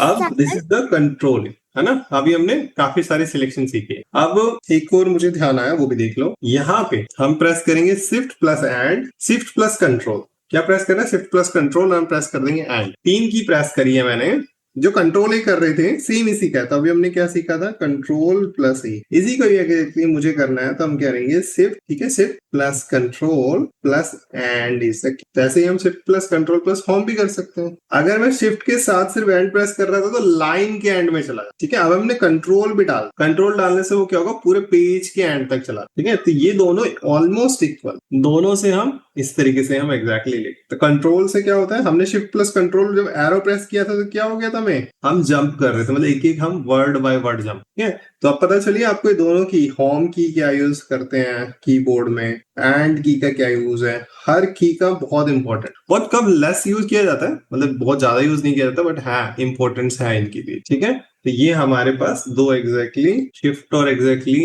अब दिस इज द कंट्रोल, है ना। अभी हमने काफी सारे सिलेक्शन सीखे। अब एक और मुझे ध्यान आया, वो भी देख लो। यहाँ पे हम प्रेस करेंगे shift plus and, shift plus control. क्या प्रेस करना है, शिफ्ट प्लस कंट्रोल, हम प्रेस कर देंगे एंड। 3 की प्रेस करी है मैंने, जो कंट्रोल ही कर रहे थे सेम इसी का। तो अभी हमने क्या सीखा था, कंट्रोल प्लस ए, इसी को ये मुझे करना है तो हम क्या करेंगे शिफ्ट, ठीक है, shift plus control plus and इसे। ऐसे ही हम shift plus control plus home भी कर सकते हैं। अगर मैं शिफ्ट के साथ सिर्फ एंड प्रेस कर रहा था तो लाइन के एंड में चला गया। ठीक है, अब हमने कंट्रोल भी डाल, कंट्रोल डालने से वो क्या होगा, पूरे पेज के एंड तक चला। ठीक है, तो ये दोनों ऑलमोस्ट इक्वल, दोनों से हम इस तरीके से हम एग्जैक्टली लेंगे। तो कंट्रोल से क्या होता है, हमने शिफ्ट प्लस कंट्रोल जब एरो प्रेस किया था तो क्या हो गया था, में हम जंप कर रहे थे, मतलब एक एक हम वर्ड बाय वर्ड जंप, ठीक है। तो अब पता चलिए आपको ये दोनों की, होम की क्या यूज करते हैं कीबोर्ड में, एंड की का क्या यूज है, हर की का बहुत इंपॉर्टेंट, बहुत कम लेस यूज किया जाता है, मतलब बहुत ज्यादा यूज नहीं किया जाता, बट हाँ इंपॉर्टेंस है इनकी भी, ठीक है। तो ये हमारे पास दो एग्जैक्टली शिफ्ट और exactly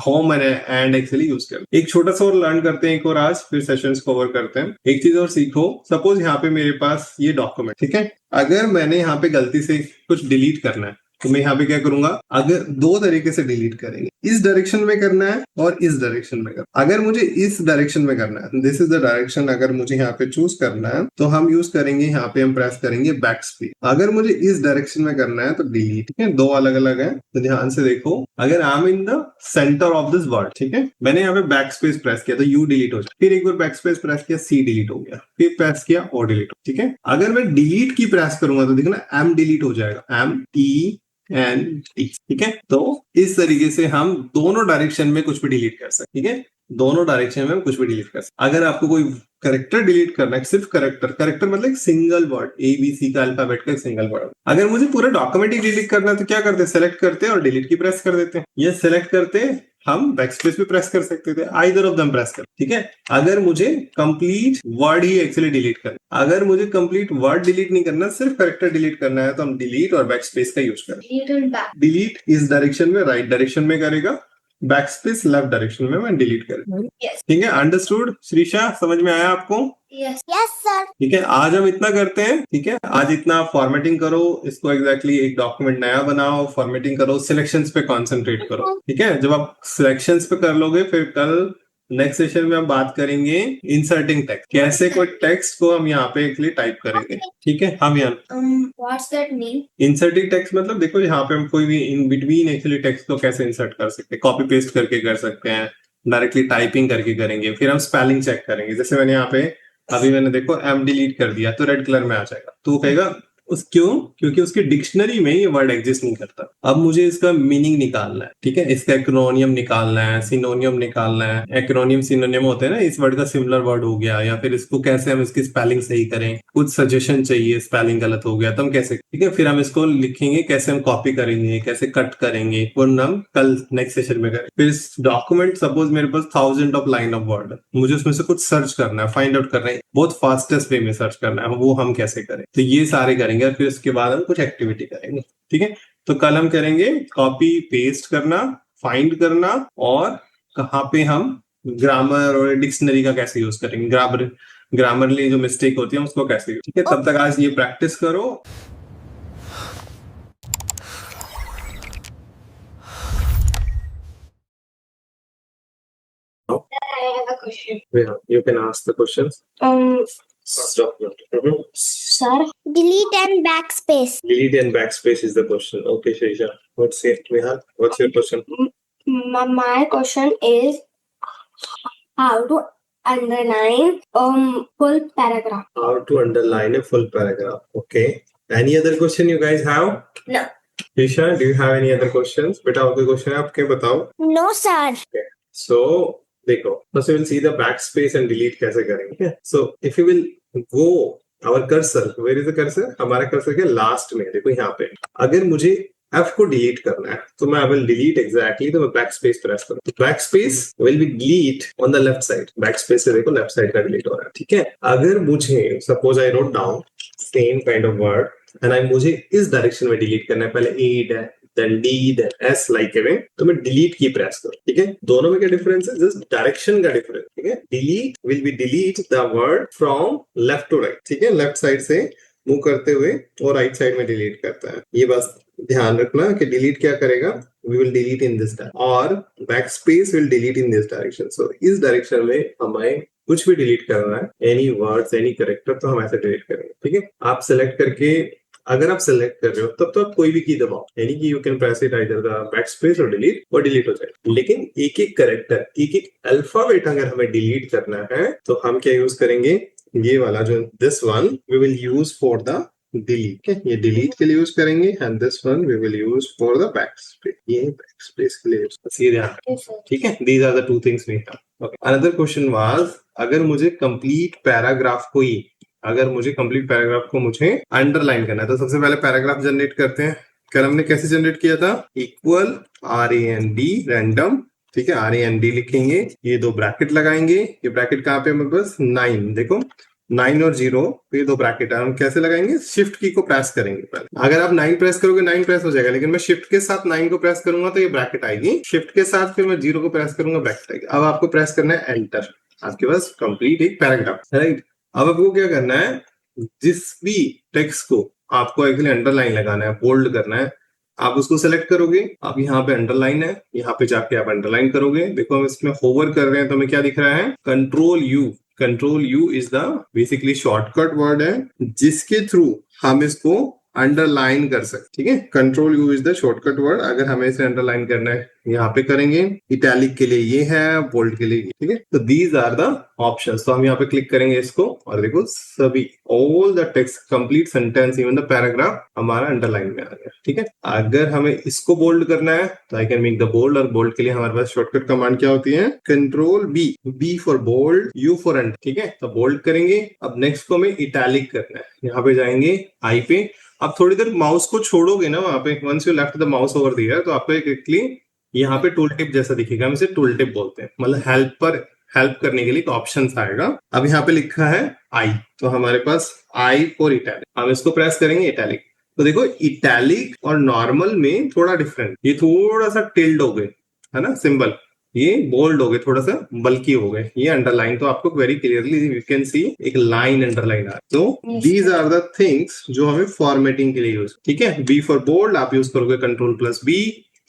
home and actually use कर, एक छोटा सा और लर्न करते हैं एक और आज, फिर सेशंस कवर करते हैं। एक चीज और सीखो, सपोज यहाँ पे मेरे पास ये डॉक्यूमेंट, ठीक है, अगर मैंने यहाँ पे गलती से कुछ डिलीट करना है तो मैं यहाँ पे क्या करूंगा, अगर दो तरीके से डिलीट करेंगे, इस डायरेक्शन में करना है और इस डायरेक्शन में करना है। अगर मुझे इस डायरेक्शन में करना है, दिस इज द डायरेक्शन, अगर मुझे यहाँ पे चूज करना है तो हम यूज करेंगे, यहाँ पे हम प्रेस करेंगे बैक स्पेस। अगर मुझे इस डायरेक्शन में करना है तो डिलीट, ठीक है, दो अलग अलग है, तो ध्यान से देखो। अगर I am in the centre of this word, ठीक है, मैंने यहाँ पे बैक स्पेस प्रेस किया तो यू डिलीट हो जाए, फिर एक बार बैक स्पेस प्रेस किया सी डिलीट हो गया, फिर प्रेस किया ओ डिलीट, ठीक है। अगर मैं डिलीट की प्रेस करूंगा तो देखना एम डिलीट हो जाएगा, एम टी एंड टी, ठीक है। तो इस तरीके से हम दोनों डायरेक्शन में कुछ भी डिलीट कर सकते, ठीक है, दोनों डायरेक्शन में हम कुछ भी डिलीट कर सकते। अगर आपको कोई करेक्टर डिलीट करना है, सिर्फ करेक्टर, करेक्टर मतलब एक single word, A B C का अल्फाबेट का एक सिंगल वर्ड, अगर मुझे पूरा डॉक्यूमेंट ही डिलीट करना है तो क्या करते हैं, सेलेक्ट करते और डिलीट की प्रेस कर देते हैं, ये सेलेक्ट करते हम बैकस्पेस पे प्रेस कर सकते थे, आइदर ऑफ देम प्रेस कर, ठीक है। अगर मुझे कंप्लीट वर्ड ही एक्चुअली डिलीट करना, अगर मुझे कंप्लीट वर्ड डिलीट नहीं करना, सिर्फ कैरेक्टर डिलीट करना है तो हम डिलीट और बैकस्पेस का यूज करें। डिलीट इस डायरेक्शन में, राइट डायरेक्शन में करेगा, बैकस्पेस लेफ्ट डायरेक्शन में मैं डिलीट करेगा, ठीक है। अंडरस्टूड श्रीषा, समझ में आया आपको? Yes sir. ठीक है, आज हम इतना करते हैं, ठीक है, आज इतना फॉर्मेटिंग करो इसको, एग्जैक्टली एक डॉक्यूमेंट नया बनाओ, फॉर्मेटिंग करो, सिलेक्शंस पे कंसंट्रेट करो, ठीक है। जब आप सिलेक्शंस पे कर लोगे फिर कल नेक्स्ट सेशन में हम बात करेंगे इंसर्टिंग टेक्स्ट, कैसे कोई टेक्स्ट को हम यहाँ पे एक्चुअली टाइप करेंगे, ठीक है। हम यहाँ what's that mean? Inserting text मतलब देखो यहाँ पे हम कोई भी इन बिटवीन एक्चुअली टेक्स्ट को कैसे इंसर्ट कर सकते हैं, कॉपी पेस्ट करके कर सकते हैं, डायरेक्टली टाइपिंग करके करेंगे, फिर हम स्पेलिंग चेक करेंगे। जैसे मैंने यहाँ पे अभी मैंने देखो एम डिलीट कर दिया तो रेड कलर में आ जाएगा, तो वो कहेगा क्यों, क्योंकि उसकी डिक्शनरी में ये वर्ड एग्जिस्ट नहीं करता। अब मुझे इसका मीनिंग निकालना है, ठीक है, इसका एक्रोनियम निकालना है, सिनोनियम निकालना है, एक्रोनियम सिनोनियम होते हैं ना, इस वर्ड का सिमिलर वर्ड हो गया, या फिर इसको कैसे हम इसकी स्पेलिंग सही करें, कुछ सजेशन चाहिए, स्पेलिंग गलत हो गया तो हम कैसे, ठीक है, फिर हम इसको लिखेंगे, कैसे हम कॉपी करेंगे, कैसे कट करेंगे, वो हम कल नेक्स्ट सेशन में करें। फिर डॉक्यूमेंट सपोज मेरे पास 1000 ऑफ लाइन ऑफ वर्ड, मुझे उसमें से कुछ सर्च करना है, फाइंड आउट करना है, बहुत फास्टेस्ट वे में सर्च करना है, वो हम कैसे करें, तो ये सारे करेंगे। फिर उसके बाद हम कुछ एक्टिविटी करेंगे, ठीक है। तो कल हम करेंगे कॉपी पेस्ट करना, फाइंड करना, और कहाँ पे हम ग्रामर और डिक्शनरी का कैसे यूज करेंगे, ग्रामरली जो मिस्टेक होती है उसको कैसे, ठीक है। तब तक आज ये प्रैक्टिस करो। I have a question. Yeah, you can ask the questions. First document. Sir, delete and backspace. Delete and backspace is the question. Okay, Shrisha. What's it? What's your question? My question is how to underline full paragraph. How to underline a full paragraph. Okay. Any other question you guys have? No. Shrisha, do you have any other questions? बेटा और कोई question है आपके, बताओ। No, sir. Okay. So देखो, first we will see the backspace and delete कैसे करेंगे। So if you will go our cursor, where is the cursor? हमारा cursor क्या लास्ट में, देखो यहाँ पे। अगर मुझे F को डिलीट करना है तो मैं will delete exactly, तो मैं backspace प्रेस करूँ तो backspace will be delete on the left side। backspace से देखो लेफ्ट साइड का डिलीट हो रहा है, ठीक है। अगर मुझे suppose I wrote down same kind of word and मुझे इस डायरेक्शन में डिलीट करना है, पहले A then D then S like a way, तो मैं delete की प्रेस करूँ, ठीक है। दोनों में क्या डिफरेंस है, जस्ट डायरेक्शन का डिफरेंस, ठीक है। delete will be delete the word from left to right, ठीक है, लेफ्ट साइड से मूव करते हुए और राइट साइड में डिलीट करता है। ये बस ध्यान रखना कि डिलीट क्या करेगा, we will delete in this direction और backspace will delete in this direction। so इस डायरेक्शन में हमें कुछ भी डिलीट करना है, एनी वर्ड्स एनी कैरेक्टर, तो हम ऐसे डिलीट करेंगे, ठीक है। आप सेलेक्ट करके, अगर आप सेलेक्ट कर रहे हो तब तो आप कोई भी की दबाओ, यानी कि you can press it either the backspace और डिलीट हो जाएगा। लेकिन एक एक कैरेक्टर, एक एक अल्फाबेट अगर हमें डिलीट करना है तो हम क्या यूज करेंगे, ये वाला जो this one we will use for the delete, ये डिलीट के लिए यूज करेंगे, and this one we will use for the backspace, ये बैकस्पेस के लिए यूज, ठीक है। These are the two things we have. Okay, another question was, अगर मुझे कंप्लीट पैराग्राफ को ही अगर मुझे कंप्लीट पैराग्राफ को मुझे अंडरलाइन करना है तो सबसे पहले पैराग्राफ जनरेट करते हैं। कल हमने कैसे जनरेट किया था, इक्वल RAND रैंडम, ठीक है, RAND लिखेंगे, ये दो ब्रैकेट लगाएंगे, ये ब्रैकेट कहाँ पे हमारे पास 9, देखो 9 और 0 ये दो ब्रैकेट है, हम कैसे लगाएंगे, शिफ्ट की को प्रेस करेंगे पहले। अगर आप 9 प्रेस करोगे 9 प्रेस हो जाएगा, लेकिन मैं शिफ्ट के साथ 9 को प्रेस करूंगा तो ये ब्रैकेट आएगी, शिफ्ट के साथ फिर मैं 0 को प्रेस करूंगा ब्रैकेट आएगी। अब आपको प्रेस करना है एंटर, आपके पास कंप्लीट एक पैराग्राफ, राइट। अब आपको क्या करना है, जिस भी टेक्स्ट को आपको एक्चुअली अंडरलाइन लगाना है, बोल्ड करना है, आप उसको सेलेक्ट करोगे। अब यहाँ पे अंडरलाइन है, यहाँ पे जाके आप अंडरलाइन करोगे। देखो हम इसमें होवर कर रहे हैं तो हमें क्या दिख रहा है, control you. Control you is the basically shortcut word है जिसके थ्रू हम इसको अंडरलाइन कर सकते, ठीक है। Control you is the shortcut word. अगर हमें इसे अंडरलाइन करना है यहाँ पे करेंगे, इटैलिक के लिए ये है, बोल्ड के लिए, ठीक है। तो दीज आर द ऑप्शंस। तो हम यहाँ पे क्लिक करेंगे इसको और देखो सभी all the text complete sentence even the paragraph हमारा अंडरलाइन में आ गया, ठीक है। अगर हमें इसको बोल्ड करना है तो I can make the bold, और बोल्ड के लिए हमारे पास शॉर्टकट कमांड क्या होती है, control B, B for bold, U for under, ठीक है। तो बोल्ड करेंगे। अब नेक्स्ट को हमें इटैलिक करना है, यहाँ पे जाएंगे आई पे। अब थोड़ी देर माउस को छोड़ोगे ना वहां पे, once you left the mouse over दिया तो आपको क्लिकली यहाँ पे टूल टिप जैसा दिखेगा, हम इसे टूल टिप बोलते हैं, मतलब हेल्प करने के लिए एक ऑप्शन आएगा। अब यहाँ पे लिखा है आई, तो हमारे पास आई फॉर इटैलिक, हम इसको प्रेस करेंगे इटैलिक। तो देखो इटैलिक और नॉर्मल में थोड़ा डिफरेंट, ये थोड़ा सा टिल्ड हो गए, है ना सिंबल, ये बोल्ड हो गए, थोड़ा सा बल्कि हो गए, ये अंडरलाइन। तो आपको very clearly you can see एक लाइन अंडरलाइन आ। तो दीज आर द थिंग्स जो हमें फॉर्मेटिंग के लिए यूज, ठीक है। बी फॉर बोल्ड आप यूज करोगे control plus B,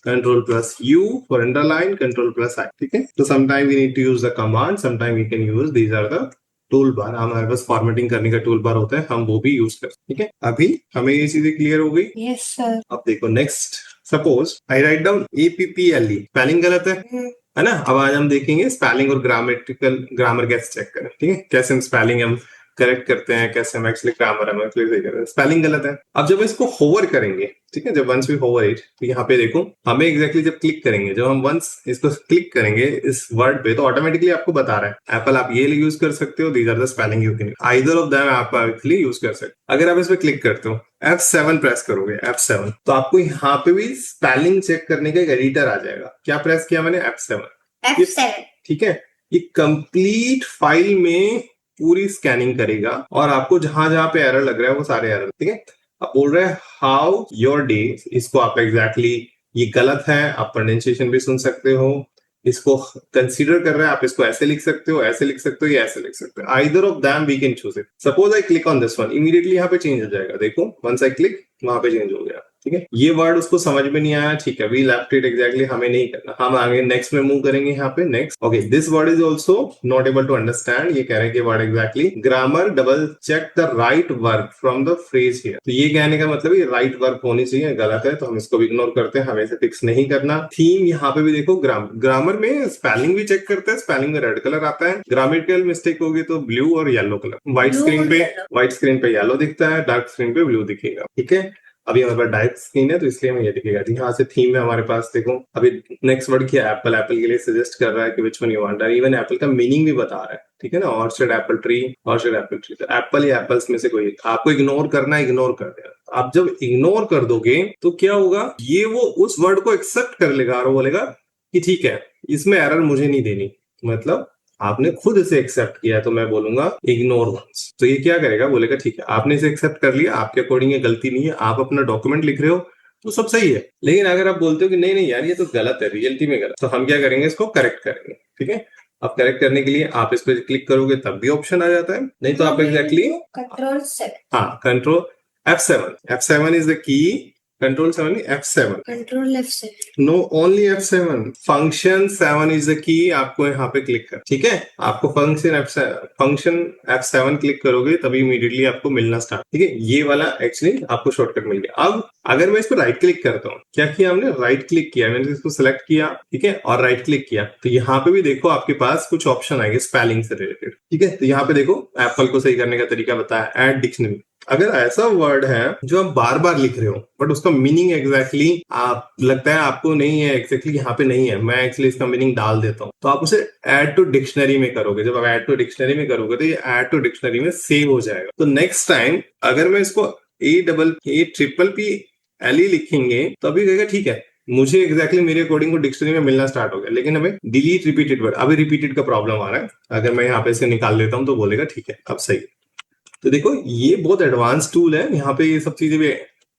control plus U for underline, control plus I, ठीक है। तो sometime we need to use the command, sometime we can use these are the tool bar. हमारे पास formatting करने का tool bar होता है, हम वो भी यूज करते हैं, ठीक है। अभी हमें ये चीजें क्लियर हो गई, यस सर। अब देखो next, suppose I write down APPLE, spelling गलत है ना। अब आज हम देखेंगे स्पेलिंग और ग्रामर कैसे चेक करें, ठीक है। कैसे हम स्पेलिंग हम करेक्ट करते हैं, कैसे हम एक्चुअली ग्रामर हम एक्चुअली सही करते हैं, स्पेलिंग गलत है। अब जब इसको होवर करेंगे, ठीक है, जब वंस वी होवर इट, तो यहाँ पे देखो हमें एग्जैक्टली जब क्लिक करेंगे, जब हम वंस इसको क्लिक करेंगे इस वर्ड पे, तो ऑटोमेटिकली आपको बता रहा है एप्पल आप ये यूज कर सकते हो, these are the spelling you can, either of them आप एक्चुअली यूज कर सकते हो। अगर आप इस पे क्लिक करते हो, F7 प्रेस करोगे, F7, तो आपको यहाँ पे भी स्पेलिंग चेक करने का एक एडिटर आ जाएगा। क्या प्रेस किया मैंने, F7, ठीक है। ये कंप्लीट फाइल में पूरी स्कैनिंग करेगा और आपको जहां जहां पे एरर लग रहा है वो सारे एरर, ठीक है। अब बोल रहे हैं हाउ योर डे, इसको आप एग्जैक्टली ये गलत है, आप प्रोनाउंसिएशन भी सुन सकते हो, इसको कंसीडर कर रहे हैं, आप इसको ऐसे लिख सकते हो, ऐसे लिख सकते हो, या ऐसे लिख सकते हो, either of them we can choose it. Suppose I click on this one, immediately यहाँ पे चेंज हो जाएगा, देखो वंस आई क्लिक वहां पे चेंज हो गया, ठीक है। ये वर्ड उसको समझ में नहीं आया, ठीक है, वी लेफ्ट इट एग्जैक्टली, हमें नहीं करना, हम आगे नेक्स्ट में मूव करेंगे। यहाँ पे next, okay, this word is also not able to understand, ये कह रहे हैं कि word exactly grammar double check the right verb from the phrase here. तो ये कहने का मतलब ये राइट वर्ब होनी चाहिए, गलत है तो हम इसको भी इग्नोर करते हैं, हमें इसे फिक्स नहीं करना। थीम यहाँ पे भी देखो, ग्रामर में स्पेलिंग भी चेक करते हैं, स्पेलिंग में रेड कलर आता है, ग्रामेटिकल मिस्टेक होगी तो ब्लू और येलो कलर, व्हाइट स्क्रीन पे येलो दिखता है, डार्क स्क्रीन पे ब्लू दिखेगा, ठीक है। अभी हमारे पास डार्क स्क्रीन है तो इसलिए हमें ये दिखेगा। यहाँ से थीम में हमारे पास देखो, अभी नेक्स्ट वर्ड किया एप्पल, एप्पल के लिए सजेस्ट कर रहा है कि which one you want, even Apple का मीनिंग भी बता रहा है, ठीक है ना, orchard Apple tree, orchard Apple tree, तो एप्पल या एप्पल्स में से कोई आपको इग्नोर करना है, इग्नोर कर देगा। आप जब इग्नोर कर दोगे तो क्या होगा, ये वो उस वर्ड को एक्सेप्ट कर लेगा और वो बोलेगा कि ठीक है इसमें एरर मुझे नहीं देनी, मतलब आपने खुद इसे एक्सेप्ट किया, तो मैं बोलूंगा इग्नोर वंस। तो ये क्या करेगा, बोलेगा ठीक है आपने इसे एक्सेप्ट कर लिया, आपके अकॉर्डिंग ये गलती नहीं है, आप अपना डॉक्यूमेंट लिख रहे हो तो सब सही है। लेकिन अगर आप बोलते हो कि नहीं नहीं यार ये तो गलत है, रियलिटी में गलत, तो हम क्या करेंगे, इसको करेक्ट करेंगे, ठीक है। अब करेक्ट करने के लिए आप इस पर क्लिक करोगे तब भी ऑप्शन आ जाता है, नहीं तो आप exactly control F7 is the key, control 7 F7, control F7, no only F7, function 7 is the key, आपको यहाँ पे क्लिक कर, ठीक है। आपको फंक्शन F7 क्लिक करोगे तभी इमीडिएटली आपको मिलना स्टार्ट, ठीक है। ये वाला एक्चुअली आपको शॉर्टकट मिल गया। अब अगर मैं इस पर राइट क्लिक करता हूँ, क्या किया हमने, राइट क्लिक किया, मैंने इसको सिलेक्ट किया, ठीक है, और राइट क्लिक किया, तो यहाँ पे भी देखो आपके पास कुछ ऑप्शन आएंगे स्पेलिंग से रिलेटेड, ठीक है। तो यहाँ पे देखो एप्पल को सही करने का तरीका बताया, ऐड डिक्शनरी, अगर ऐसा वर्ड है जो आप बार बार लिख रहे हो बट उसका मीनिंग एग्जैक्टली आप लगता है आपको नहीं है, एग्जैक्टली यहाँ पे नहीं है, मैं एक्चुअली इसका मीनिंग डाल देता हूँ, तो आप उसे ऐड टू डिक्शनरी में करोगे। जब आप ऐड टू डिक्शनरी में करोगे तो ये ऐड टू डिक्शनरी में सेव हो जाएगा। तो नेक्स्ट टाइम अगर मैं इसको APPLE लिखेंगे तो अभी कहेगा ठीक है, मुझे एग्जैक्टली मेरे अकॉर्डिंग को डिक्शनरी में मिलना स्टार्ट हो गया, लेकिन हमें डिलीट रिपीटेड वर्ड, अभी रिपीटेड का प्रॉब्लम आ रहा है। अगर मैं यहाँ पे इसे निकाल देता हूँ तो बोलेगा ठीक है अब सही। तो देखो ये बहुत एडवांस टूल है, यहाँ पे ये सब चीजें भी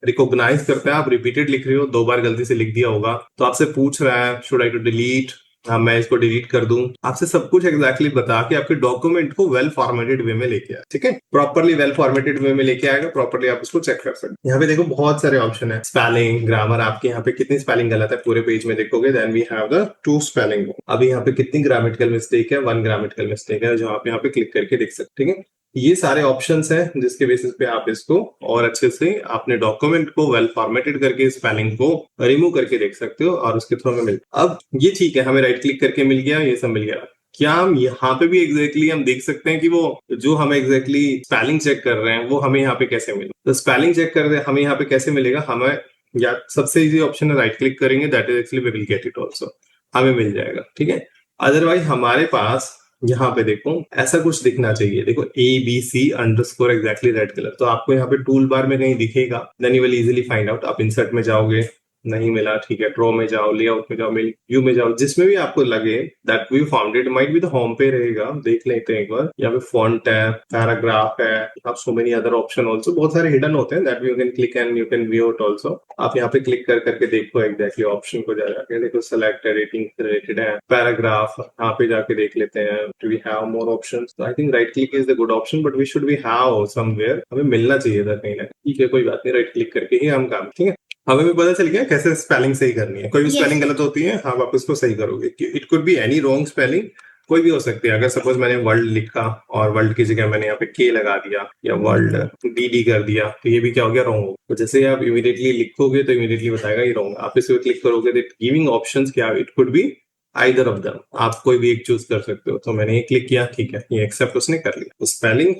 रिकॉग्नाइज करता है। आप रिपीटेड लिख रहे हो, 2 बार गलती से लिख दिया होगा तो आपसे पूछ रहा है शुड आई टू डिलीट, हाँ मैं इसको डिलीट कर दूं, आपसे सब कुछ एग्जैक्टली बता के आपके डॉक्यूमेंट को वेल फॉर्मेटेड वे में लेके आए। ठीक है, प्रॉपरली वेल फॉर्मेटेड वे में लेके आएगा, प्रॉपरली आप उसको चेक कर सकते हैं। यहाँ पे देखो बहुत सारे ऑप्शन है, स्पेलिंग, ग्रामर, आपके यहाँ पे कितनी स्पेलिंग गलत है पूरे पेज में देखोगे, then we have the 2 spelling. अभी यहाँ पे कितनी ग्रामेटिकल मिस्टेक है, 1 ग्रामेटिकल मिस्टेक है जो आप यहाँ पे क्लिक करके देख सकते हैं। ठीक है, ये सारे ऑप्शंस हैं जिसके बेसिस पे आप इसको और अच्छे से अपने डॉक्यूमेंट को वेल फॉर्मेटेड करके स्पेलिंग को रिमूव करके देख सकते हो और उसके थ्रू हमें मिल। अब ये ठीक है, हमें राइट क्लिक करके मिल गया, ये सब मिल गया। क्या हम यहाँ पे भी एग्जैक्टली हम देख सकते हैं कि वो जो हमें एग्जैक्टली स्पेलिंग चेक कर रहे हैं वो हमें यहाँ पे कैसे मिले? तो स्पेलिंग चेक कर रहे हैं हमें यहाँ पे कैसे मिलेगा? हमें या सबसे इजी ऑप्शन है राइट क्लिक करेंगे, that is actually we will get it also, हमें मिल जाएगा। ठीक है, अदरवाइज हमारे पास यहाँ पे देखो ऐसा कुछ दिखना चाहिए, देखो ABC_ एग्जैक्टली रेड कलर, तो आपको यहाँ पे टूल बार में कहीं दिखेगा, then you will easily find out. आप इंसर्ट में जाओगे, नहीं मिला, ठीक है, ड्रॉ में जाओ, लेआउट में जाओ, व्यू में जाओ, जिसमें भी आपको लगे that we found it, might be the home पे रहेगा, देख लेते हैं एक बार। यहाँ पे फॉन्ट है, पैराग्राफ है, आप so many other option also, बहुत सारे हिडन होते हैं that you can click and you can view it also. आप यहाँ पे क्लिक कर करके देखो एग्जैक्टली ऑप्शन को जाके देखो, सेलेक्ट रेटिंग रिलेटेड है, पैराग्राफ, यहाँ पे जाके देख लेते हैं do we have more options. I think right click is the good option but we should be have somewhere, हमें मिलना चाहिए था कहीं ना। ठीक है, कोई बात नहीं, राइट क्लिक करके ही हम काम। ठीक है, हमें भी पता चल गया कैसे स्पेलिंग सही करनी है। कोई भी स्पेलिंग गलत होती है हाँ आप उसको सही करोगे, it could be any wrong spelling, कोई भी हो सकती है। अगर सपोज मैंने वर्ल्ड लिखा और वर्ल्ड की जगह मैंने यहाँ पे के लगा दिया या वर्ल्ड डी कर दिया तो ये भी क्या हो गया, रॉन्ग हो। तो जैसे आप इमीडिएटली लिखोगे तो इमीडिएटली बताएगा ये रॉन्ग। आप इस पे क्लिक करोगे तो गिविंग ऑप्शंस क्या, it could be either of them, आप कोई भी एक चूज कर सकते हो। तो मैंने ये क्लिक किया, ठीक है, ये एक्सेप्ट उसने कर लिया। तो स्पेलिंग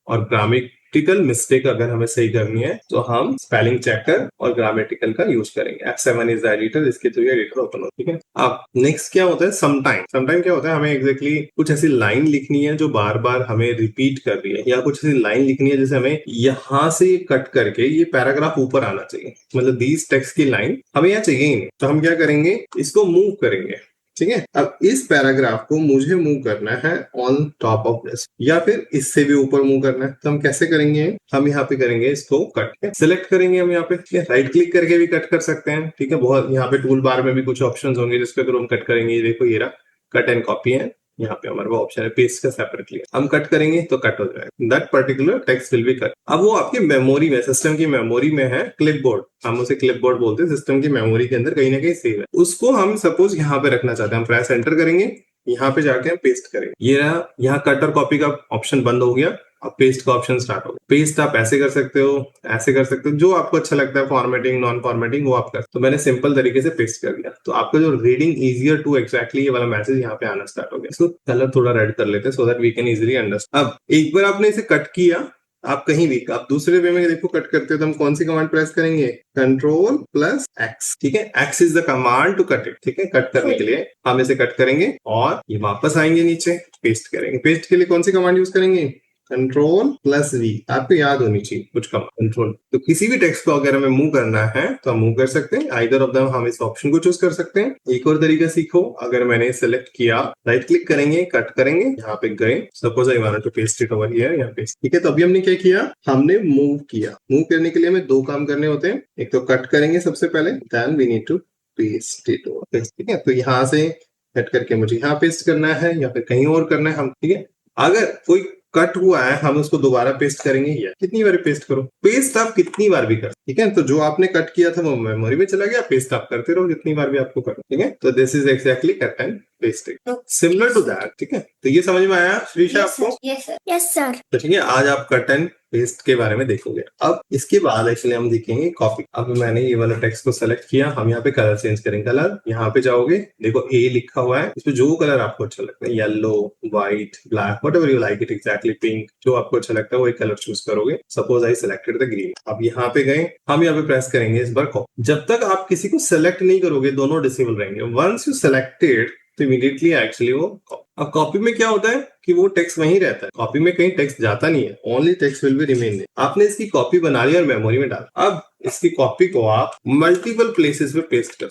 और ग्रामेटिकल मिस्टेक अगर हमें सही करनी है तो हम स्पेलिंग चेकर और ग्रामेटिकल का यूज करेंगे। F7 इज द एडिटर, इसके थ्रू एडिटर ओपन हो। ठीक है, अब नेक्स्ट क्या होता है, समटाइम क्या होता है, हमें एग्जैक्टली कुछ ऐसी लाइन लिखनी है जो बार बार हमें रिपीट कर रही है, या कुछ ऐसी लाइन लिखनी है जैसे हमें यहाँ से कट करके ये पैराग्राफ ऊपर आना चाहिए, मतलब दीज टेक्स्ट की लाइन हमें यहाँ चाहिए ही नहीं। तो हम क्या करेंगे, इसको मूव करेंगे। ठीक है, अब इस पैराग्राफ को मुझे मूव करना है ऑन टॉप ऑफ दिस, या फिर इससे भी ऊपर मूव करना है। तो हम कैसे करेंगे, हम यहाँ पे करेंगे इसको कट, सिलेक्ट करेंगे हम यहाँ पे, राइट क्लिक करके भी कट कर सकते हैं। ठीक है, बहुत यहाँ पे टूल बार में भी कुछ ऑप्शंस होंगे जिसके थ्रू हम कट करेंगे। ये देखो, ये रहा कट एंड कॉपी है, यहाँ पे हमारे पास ऑप्शन है पेस्ट का सेपरेटली, हम कट करेंगे तो कट हो जाएगा, that particular text will be cut. अब वो आपकी मेमोरी में, सिस्टम की मेमोरी में है, क्लिपबोर्ड, हम उसे क्लिपबोर्ड बोलते हैं, सिस्टम की मेमोरी के अंदर कहीं ना कहीं सेव है। उसको हम सपोज यहाँ पे रखना चाहते हैं, हम प्रेस एंटर करेंगे, यहाँ पे जाके हम पेस्ट करेंगे। ये रहा, यहाँ कट और कॉपी का ऑप्शन बंद हो गया, अब पेस्ट का ऑप्शन स्टार्ट हो गया। पेस्ट आप ऐसे कर सकते हो, ऐसे कर सकते हो, जो आपको अच्छा लगता है, फॉर्मेटिंग, नॉन फॉर्मेटिंग, वो आप कर। तो मैंने सिंपल तरीके से पेस्ट कर दिया, तो आपका जो रीडिंग इजियर टू एग्जैक्टली ये वाला मैसेज यहाँ पे आना स्टार्ट हो गया। इसको कलर थोड़ा रेड कर लेते हैं so that we can easily understand. अब एक बार आपने इसे कट किया, आप कहीं भी, आप दूसरे वे में देखो कट करते हो तो हम कौन सी कमांड प्रेस करेंगे, Ctrl+X। ठीक है, X is the command to cut it. ठीक है, कट करने के लिए हम इसे कट करेंगे और ये वापस आएंगे नीचे, पेस्ट करेंगे। पेस्ट के लिए कौन सी कमांड यूज करेंगे, Ctrl+V, आपको याद होनी चाहिए कुछ कमांड कंट्रोल। तो किसी भी टेक्स्ट को अगर हमें मूव करना है तो हम मूव कर सकते हैं, आइदर ऑफ देम हम इस ऑप्शन को चूज कर सकते हैं। एक और तरीका सीखो, अगर मैंने सिलेक्ट किया, राइट क्लिक करेंगे, कट करेंगे, यहाँ पे गए, suppose I want to paste it over here, यहाँ पेस्ट। ठीक है, तो अभी हमने क्या किया, हमने मूव किया। मूव करने के लिए हमें 2 काम करने होते हैं, एक तो कट करेंगे सबसे पहले, then we need to paste it over. ठीक है, तो यहाँ से कट करके मुझे यहाँ पेस्ट करना है या फिर कहीं और करना है हम। ठीक है, अगर कोई कट हुआ है हम उसको दोबारा पेस्ट करेंगे, या कितनी बार पेस्ट करो, पेस्ट आप कितनी बार भी कर। ठीक है, तो जो आपने कट किया था वो मेमोरी में चला गया, पेस्ट आप करते रहो जितनी बार भी आपको करो। ठीक है, तो this is exactly cut and pasting, similar to that. ठीक है, तो ये समझ में आया श्रीषा आपको? Yes sir. तो ठीक है, आज आप कट एंड पेस्ट के बारे में देखोगे। अब इसके बाद एक्चुअली हम देखेंगे कॉपी। अब मैंने ये वाला टेक्स्ट को सेलेक्ट किया, हम यहाँ पे कलर चेंज करेंगे। कलर यहाँ पे जाओगे, देखो ए लिखा हुआ है, इसमें जो कलर आपको अच्छा लगता है, yellow, white, black, whatever you like it exactly, pink, जो आपको अच्छा लगता है वो एक कलर चूज करोगे। Suppose I selected the green. अब यहाँ पे गए, हम यहाँ पे प्रेस करेंगे इस बार कॉपी। जब तक आप किसी को सेलेक्ट नहीं करोगे दोनों डिसेबल रहेंगे। वंस यू सेलेक्टेड तो इमीडिएटली एक्चुअली वो अब कॉपी में क्या होता है कि वो टेक्स्ट वहीं रहता है, कॉपी में कहीं टेक्स्ट जाता नहीं है, only text will be remain. आपने इसकी कॉपी बना ली और मेमोरी में डाला। अब इसकी कॉपी को आप मल्टीपल प्लेसेस पे पेस्ट कर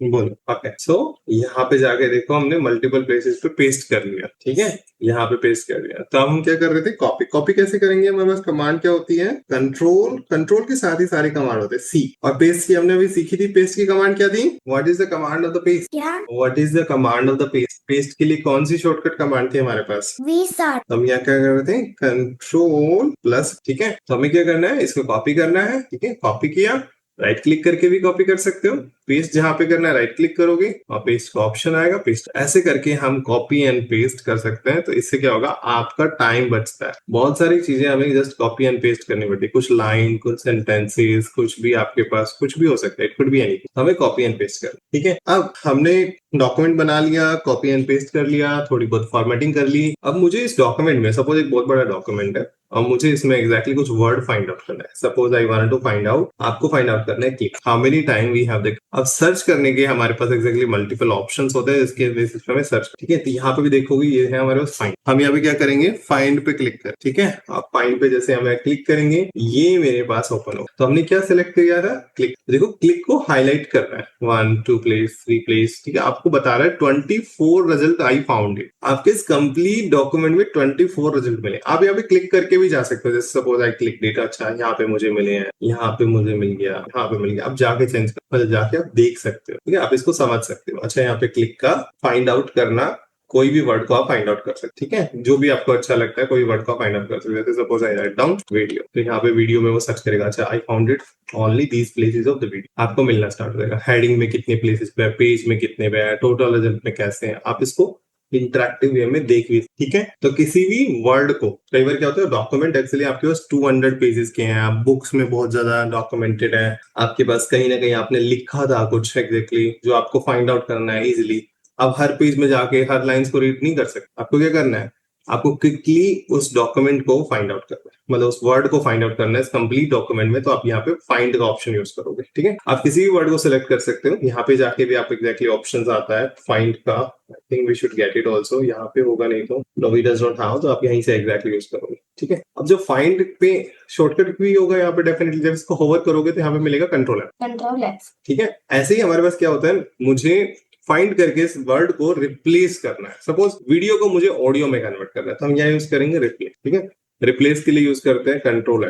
बोलो। ओके, सो यहाँ पे जाके देखो हमने मल्टीपल प्लेसेस पे पेस्ट कर लिया। ठीक है, यहाँ पे पेस्ट कर दिया। तो हम क्या कर रहे थे, कॉपी। कॉपी कैसे करेंगे, हमारे पास कमांड क्या होती है, कंट्रोल, कंट्रोल के साथ ही सारे कमांड होते हैं, सी। और पेस्ट की हमने अभी सीखी थी। पेस्ट की कमांड क्या थी, what is the command of the paste, what is the command of the paste. Paste के लिए कौन सी शॉर्टकट कमांड थी हमारे पास, वी सर। तो हम यहाँ क्या कर रहे थे, कंट्रोल प्लस। ठीक है, तो हमें क्या करना है, इसको कॉपी करना है। ठीक है, कॉपी किया, राइट क्लिक करके भी कॉपी कर सकते हो। पेस्ट जहां पे करना है राइट क्लिक करोगे और पेस्ट का ऑप्शन आएगा, पेस्ट। ऐसे करके हम कॉपी एंड पेस्ट कर सकते हैं। तो इससे क्या होगा, आपका टाइम बचता है। बहुत सारी चीजें हमें जस्ट कॉपी एंड पेस्ट करनी पड़ती है, कुछ लाइन, कुछ सेंटेंसेस, कुछ भी आपके पास कुछ भी हो सकता है, इट कुड बी एनीथिंग। हमें कॉपी एंड पेस्ट कर, ठीक है। अब हमने डॉक्यूमेंट बना लिया, कॉपी एंड पेस्ट कर लिया, थोड़ी बहुत फॉर्मेटिंग कर ली। अब मुझे इस डॉक्यूमेंट में, सपोज एक बहुत बड़ा डॉक्यूमेंट है और मुझे इसमें एग्जैक्टली कुछ वर्ड फाइंड आउट करना है। Suppose I want to find out, आपको फाइंड आउट करना है click, how many time we have the. अब सर्च करने के हमारे पास एग्जैक्टली मल्टीपल ऑप्शंस होते हैं, इसके बेसिस पे हमें सर्च। ठीक है, तो यहाँ पे भी देखोगे ये है हमारे पास फाइंड। हम यहाँ पे क्या करेंगे, फाइंड पे क्लिक कर। ठीक है, आप फाइंड पे जैसे हमें क्लिक करेंगे, ये मेरे पास ओपन हो। तो हमने क्या सिलेक्ट किया था, क्लिक। देखो क्लिक को हाईलाइट करना है, 1 2 प्लेस 3 प्लेस। ठीक है, आपको बता रहा है 24 रिजल्ट आई फाउंड इट। आपके इस कंप्लीट डॉक्यूमेंट में 24 रिजल्ट मिले। आप यहाँ पे क्लिक करके भी जा सकते हो, जैसे सपोज आई क्लिक डेटा, अच्छा यहाँ पे मुझे मिले हैं, यहाँ पे मुझे मिल गया, यहाँ पे मिल गया। आप जाके चेंज कर, मतलब जाके आप देख सकते हो। ठीक है, आप इसको समझ सकते हो। अच्छा, यहाँ पे क्लिक का फाइंड आउट करना, कोई भी वर्ड को आप फाइंड आउट कर सकते हैं। ठीक है, जो भी आपको अच्छा लगता है कोई वर्ड को फाइंड आउट कर सकते हैं। जैसे suppose I write down video, तो यहाँ पे वीडियो में वो सर्च करेगा, अच्छा I found it only these places of the video, आपको मिलना स्टार्ट हो जाएगा। हेडिंग में कितने प्लेसेस पे है, पेज में कितने पे है, टोटल रिजल्ट में कैसे हैं, आप इसको इंटरेक्टिव वे में देख भी। ठीक है, तो किसी भी वर्ड को, कई बार क्या होता है, डॉक्यूमेंट एक्चुअली आपके पास 200 पेजेस के हैं, आप बुक्स में बहुत ज्यादा डॉक्यूमेंटेड है, आपके पास कहीं ना कहीं आपने लिखा था कुछ एग्जैक्टली जो आपको फाइंड आउट करना है इजिली। अब हर पेज में जाके हर लाइंस को रीड नहीं कर सकते। आपको क्या करना है, आपको क्विकली उस डॉक्यूमेंट को फाइंड आउट करना है, मतलब उस वर्ड को फाइंड आउट करना है इस कंप्लीट डॉक्यूमेंट में। तो आप यहाँ पे फाइंड का ऑप्शन यूज करोगे। ठीक है, आप किसी भी वर्ड को सिलेक्ट कर सकते हो। यहाँ पे जाके भी आप एग्जैक्टली ऑप्शन आता है फाइंड का। I think we should get it also, यहाँ पे होगा नहीं तो no we does not have, तो आप यहीं से एग्जैक्टली यूज करोगे। ठीक है, अब जो फाइंड पे शॉर्टकट भी होगा यहाँ पे डेफिनेटली, जब इसको होवर करोगे तो यहाँ पे मिलेगा कंट्रोल एफ। ठीक है, ऐसे ही हमारे पास क्या होता है, मुझे फाइंड करके इस वर्ड को रिप्लेस करना है। सपोज वीडियो को मुझे ऑडियो में कन्वर्ट करना है, तो हम यहाँ यूज करेंगे रिप्लेस। ठीक है, रिप्लेस के लिए यूज करते हैं कंट्रोल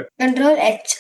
एच।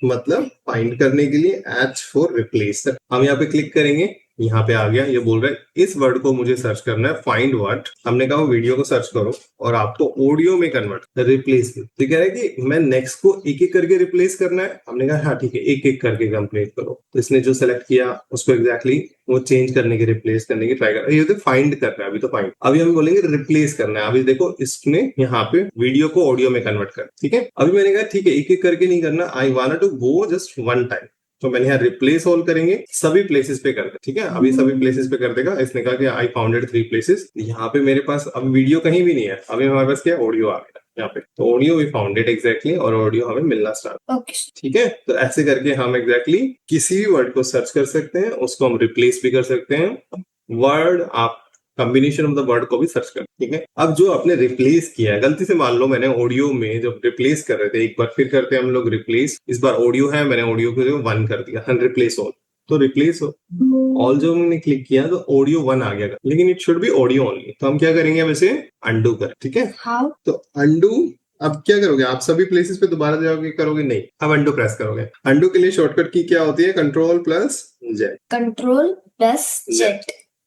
मतलब फाइंड करने के लिए एच फॉर रिप्लेस। हम यहाँ पे क्लिक करेंगे, यहाँ पे आ गया, ये बोल रहा है इस वर्ड को मुझे सर्च करना है, फाइंड वर्ड। हमने कहा वीडियो को सर्च करो और आपको ऑडियो में कन्वर्ट, रिप्लेस। तो कह रहा है कि मैं नेक्स्ट को एक एक करके रिप्लेस करना है। हमने कहा हाँ ठीक है, एक एक करके कंप्लीट करो। तो इसने जो सेलेक्ट किया उसको एग्जैक्टली वो चेंज करने की, रिप्लेस करने की ट्राई कर। ये तो फाइंड कर रहा है, अभी तो फाइंड। अभी हम बोलेंगे रिप्लेस करना है। अभी देखो इसने यहाँ पे वीडियो को ऑडियो में कन्वर्ट कर। ठीक है, अभी मैंने कहा ठीक है, एक एक करके नहीं करना, I want to go just one time. तो मैंने यहाँ रिप्लेस ऑल करेंगे, सभी प्लेसेस पे कर दे। ठीक है, अभी सभी प्लेसेस पे कर देगा। इसने कहा कि आई फाउंडेड 3 प्लेसेस। यहाँ पे मेरे पास अब वीडियो कहीं भी नहीं है, अभी हमारे पास क्या ऑडियो आ गया यहाँ पे। तो ऑडियो वी फाउंडेड एग्जैक्टली, और ऑडियो हमें मिलना स्टार्ट। ठीक है, तो ऐसे करके हम एग्जैक्टली किसी भी वर्ड को सर्च कर सकते हैं, उसको हम रिप्लेस भी कर सकते हैं। वर्ड आप कॉम्बिनेशन ऑफ द वर्ड को भी सर्च कर। ठीक है, अब जो आपने रिप्लेस किया है, गलती से मान लो मैंने ऑडियो में जब रिप्लेस कर रहे थे, एक बार फिर करते हैं हम लोग रिप्लेस। इस बार ऑडियो है, मैंने ऑडियो को जो 1 कर दिया, रिप्लेस ऑल। तो रिप्लेस ऑल जो हमने क्लिक किया तो ऑडियो 1 आ गया, लेकिन it should be audio only. तो हम क्या करेंगे, अब इसे अंडू कर। ठीक है, तो अंडू अब क्या करोगे, आप सभी प्लेसेस पे दोबारा जाओगे, करोगे नहीं, अब अंडू प्रेस करोगे। अंडू के लिए शॉर्टकट की क्या होती है, कंट्रोल प्लस जेड।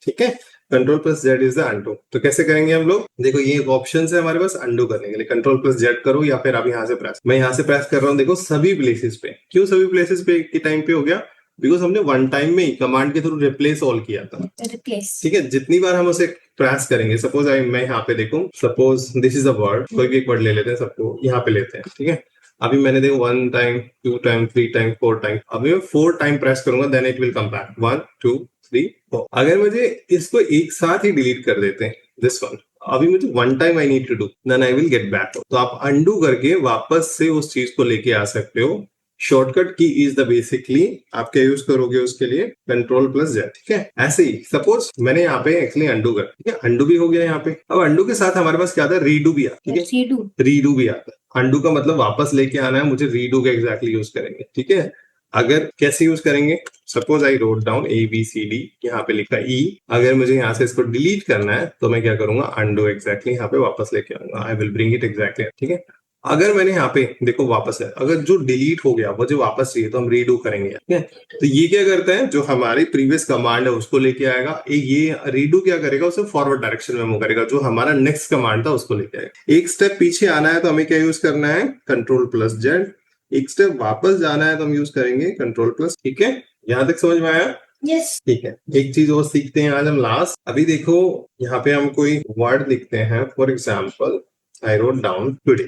ठीक है, control plus Z is the undo. तो कैसे करेंगे हम लोग, देखो ये एक ऑप्शन है हमारे पास अंडू करने के लिए, कंट्रोल प्लस जेड करो या फिर आप यहाँ से प्रेस। मैं यहाँ से प्रेस कर रहा हूँ, देखो सभी प्लेसेस पे। क्यों सभी प्लेसेस पे एक ही टाइम पे हो गया, बिकॉज हमने वन टाइम में ही कमांड के थ्रू रिप्लेस ऑल किया था। Replace. ठीक है, जितनी बार हम उसे प्रेस करेंगे, सपोज मैं यहाँ पे देखूं, suppose this is a word, कोई भी एक वर्ड ले लेते हैं, सबको यहाँ पे लेते हैं। ठीक है, अभी मैंने देखो 1 टाइम 2 टाइम 3 टाइम 4 टाइम, अभी मैं 4 टाइम प्रेस करूंगा, then it will come back 1 2 3 4। अगर मुझे इसको एक साथ ही डिलीट कर देते हैं, दिस वन, अभी मुझे 1 time I need to do, then I will get back. तो आप अंडू करके वापस से उस चीज को लेके आ सकते हो। शॉर्टकट की इज द बेसिकली आप क्या यूज करोगे उसके लिए, Ctrl+Z। ठीक है, ऐसे ही सपोज मैंने यहाँ पे एक्चुअली अंडू कर, ठीक है, अंडू भी हो गया यहाँ पे। अब अंडू के साथ हमारे पास क्या आता है, रीडू भी आता है। ठीक है, Redo. रीडू भी आता है। अंडू का मतलब वापस लेके आना है, मुझे रीडू का एग्जैक्टली यूज करेंगे। ठीक है, अगर कैसे यूज करेंगे, suppose I wrote down ABCD, यहाँ पे लिखा E, अगर मुझे यहाँ से इसको डिलीट करना है तो मैं क्या करूंगा, अंडू एग्जैक्टली यहाँ पे वापस लेके आऊंगा, I will bring it exactly. ठीक है, अगर मैंने यहाँ पे देखो वापस है, अगर जो डिलीट हो गया मुझे वापस चाहिए तो हम रीडू करेंगे। ठीक है, तो ये क्या करता है, जो हमारी प्रीवियस कमांड है उसको लेके आएगा, एक ये रीडू क्या करेगा, उसे फॉरवर्ड डायरेक्शन में मूव करेगा, जो हमारा नेक्स्ट कमांड था उसको लेके आएगा। एक स्टेप पीछे आना है तो हमें क्या यूज करना है, Ctrl+Z। एक स्टेप वापस जाना है तो हम यूज करेंगे Ctrl+। ठीक है, यहाँ तक समझ में आया? Yes. ठीक है, एक चीज और सीखते हैं आज हम लास्ट। अभी देखो यहाँ पे हम कोई वर्ड लिखते हैं, for example I wrote down today,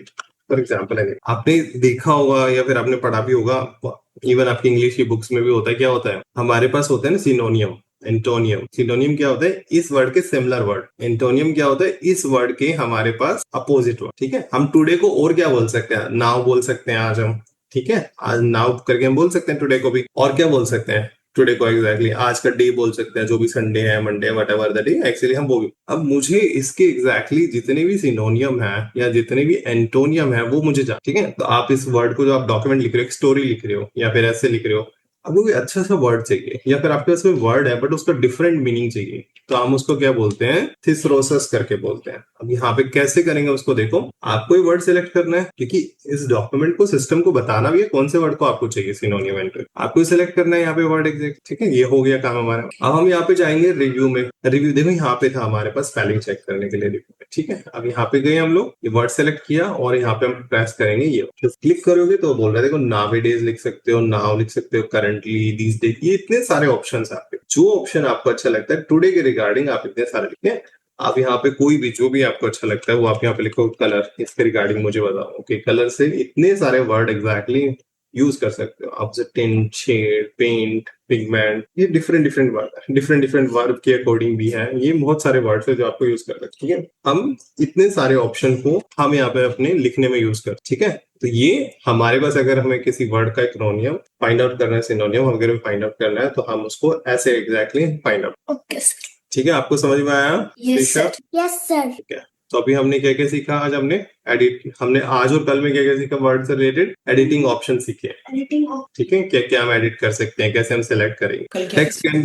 for example है, आपने देखा होगा या फिर आपने पढ़ा भी होगा, इवन आपकी इंग्लिश की बुक्स में भी होता है, क्या होता है हमारे पास होता है ना सिनोनियम, एंटोनियम। सिनोनियम क्या होता है, इस वर्ड के सिमिलर वर्ड। एंटोनियम क्या होता है, इस वर्ड के हमारे पास अपोजिट वर्ड। ठीक है, हम टुडे को और क्या बोल सकते हैं, नाउ बोल सकते हैं आज हम। ठीक है, आज नाउ करके हम बोल सकते हैं टुडे को भी, और क्या बोल सकते हैं टुडे को एग्जैक्टली आज का डे बोल सकते हैं, जो भी संडे है, Monday, what ever the day, actually हम वो भी। अब मुझे इसके एग्जैक्टली जितने भी सिनोनियम है या जितने भी एंटोनियम है वो मुझे ठीक है, तो आप इस वर्ड को जो आप डॉक्यूमेंट लिख रहे हो, एक स्टोरी लिख रहे हो या फिर ऐसे लिख रहे हो, आपको कोई अच्छा सा वर्ड चाहिए, या फिर आपके पास में वर्ड है बट उसका डिफरेंट मीनिंग चाहिए, तो हम उसको क्या बोलते हैं, थिसरोसस करके बोलते हैं। अब यहाँ पे कैसे करेंगे उसको देखो, आपको ये वर्ड सिलेक्ट करना है, क्योंकि इस डॉक्यूमेंट को सिस्टम को बताना भी है कौन से वर्ड को आपको चाहिए सिनोनिम एंटोनिम, आपको सिलेक्ट करना है यहाँ पे वर्ड एग्जैक्ट। ठीक है, ये हो गया काम हमारा। अब हम यहाँ पे जाएंगे रिव्यू में। रिव्यू देखो यहाँ पे था हमारे पास स्पेलिंग चेक करने के लिए रिव्यू में। ठीक है, अब यहाँ पे गए हम लोग, ये वर्ड सेलेक्ट किया और यहाँ पे हम प्रेस करेंगे, ये क्लिक करोगे तो बोल रहा है देखो नावेडेज लिख सकते हो, नाउ लिख सकते हो, करंटली, दीस डेज, ये इतने सारे ऑप्शन है आपके। जो ऑप्शन आपको अच्छा लगता है टुडे के रिगार्डिंग आप इतने सारे लिखे, आप यहाँ पे कोई भी जो भी आपको अच्छा लगता है वो आप यहाँ पे लिखो, कलर इसके रिगार्डिंग मुझे बताओ। ओके, कलर से इतने सारे वर्ड एग्जैक्टली यूज कर सकते हो आप, टिंट, शेड, पेंट, पिगमेंट, ये डिफरेंट वर्ड है, डिफरेंट वर्ड के अकॉर्डिंग भी है, ये बहुत सारे वर्ड्स है जो आपको यूज कर सकते हैं। ठीक है, हम इतने सारे ऑप्शन को हम यहाँ पे अपने लिखने में यूज कर। ठीक है, तो ये हमारे पास अगर हमें किसी वर्ड का एक्रोनियम फाइंड आउट करना है, सिनोनियम अगर फाइंड आउट करना है तो हम उसको ऐसे exactly find out. Okay, sir. ठीक है, आपको समझ में आया? Yes, sir. Yes, sir. ठीक है, तो अभी हमने क्या क्या सीखा आज, हमने आज और कल में क्या क्या सीखा, वर्ड से रिलेटेड एडिटिंग ऑप्शन सीखे। Editing of ठीक है, क्या क्या हम एडिट कर सकते हैं, कैसे हम सिलेक्ट करेंगे, टेक्स्ट कैन,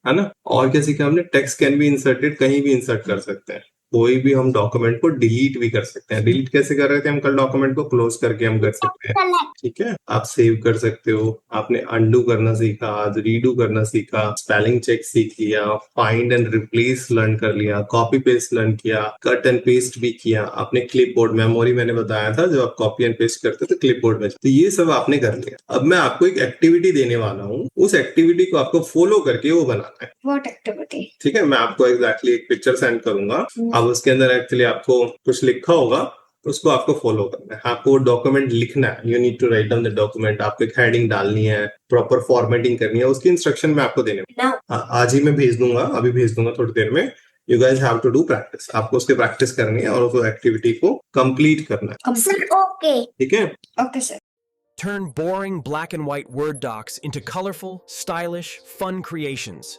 है ना, और क्या सीखा हमने, टेक्स्ट कैन बी इंसर्टेड, कहीं भी इंसर्ट कर सकते हैं, कोई भी हम डॉक्यूमेंट को डिलीट भी कर सकते हैं। डिलीट कैसे कर रहे थे हम कल, डॉक्यूमेंट को क्लोज करके हम कर सकते हैं। select. ठीक है, आप सेव कर सकते हो, आपने अंडू करना सीखा, आज रीडू करना सीखा, स्पेलिंग चेक सीख लिया, फाइंड एंड रिप्लेस लर्न कर लिया, कॉपी पेस्ट लर्न किया, कट एंड पेस्ट भी किया, आपने क्लिपबोर्ड मेमोरी मैंने बताया था जो आप कॉपी एंड पेस्ट करते थे क्लिपबोर्ड में, तो ये सब आपने कर लिया। अब मैं आपको एक एक्टिविटी देने वाला हूँ, उस एक्टिविटी को आपको फॉलो करके वो बनाना है। What activity? ठीक है, मैं आपको एग्जैक्टली एक पिक्चर सेंड करूंगा, अब उसके अंदर एक्चुअली आपको कुछ लिखा होगा, उसको आपको फॉलो करना है, आपको डॉक्यूमेंट लिखना है, you need to write down the document, आपको एक हेडिंग डालनी है, प्रॉपर फॉर्मेटिंग करनी है, उसकी इंस्ट्रक्शन मैं आपको देने Now. आज ही मैं भेज दूंगा, अभी भेज दूंगा थोड़ी देर में। You guys have to do practice, आपको उसकी प्रैक्टिस करनी है और उस एक्टिविटी को कंप्लीट करना है। Sir, okay. ठीक है, Okay, sir. Turn boring black and white Word docs into colorful, stylish, fun creations.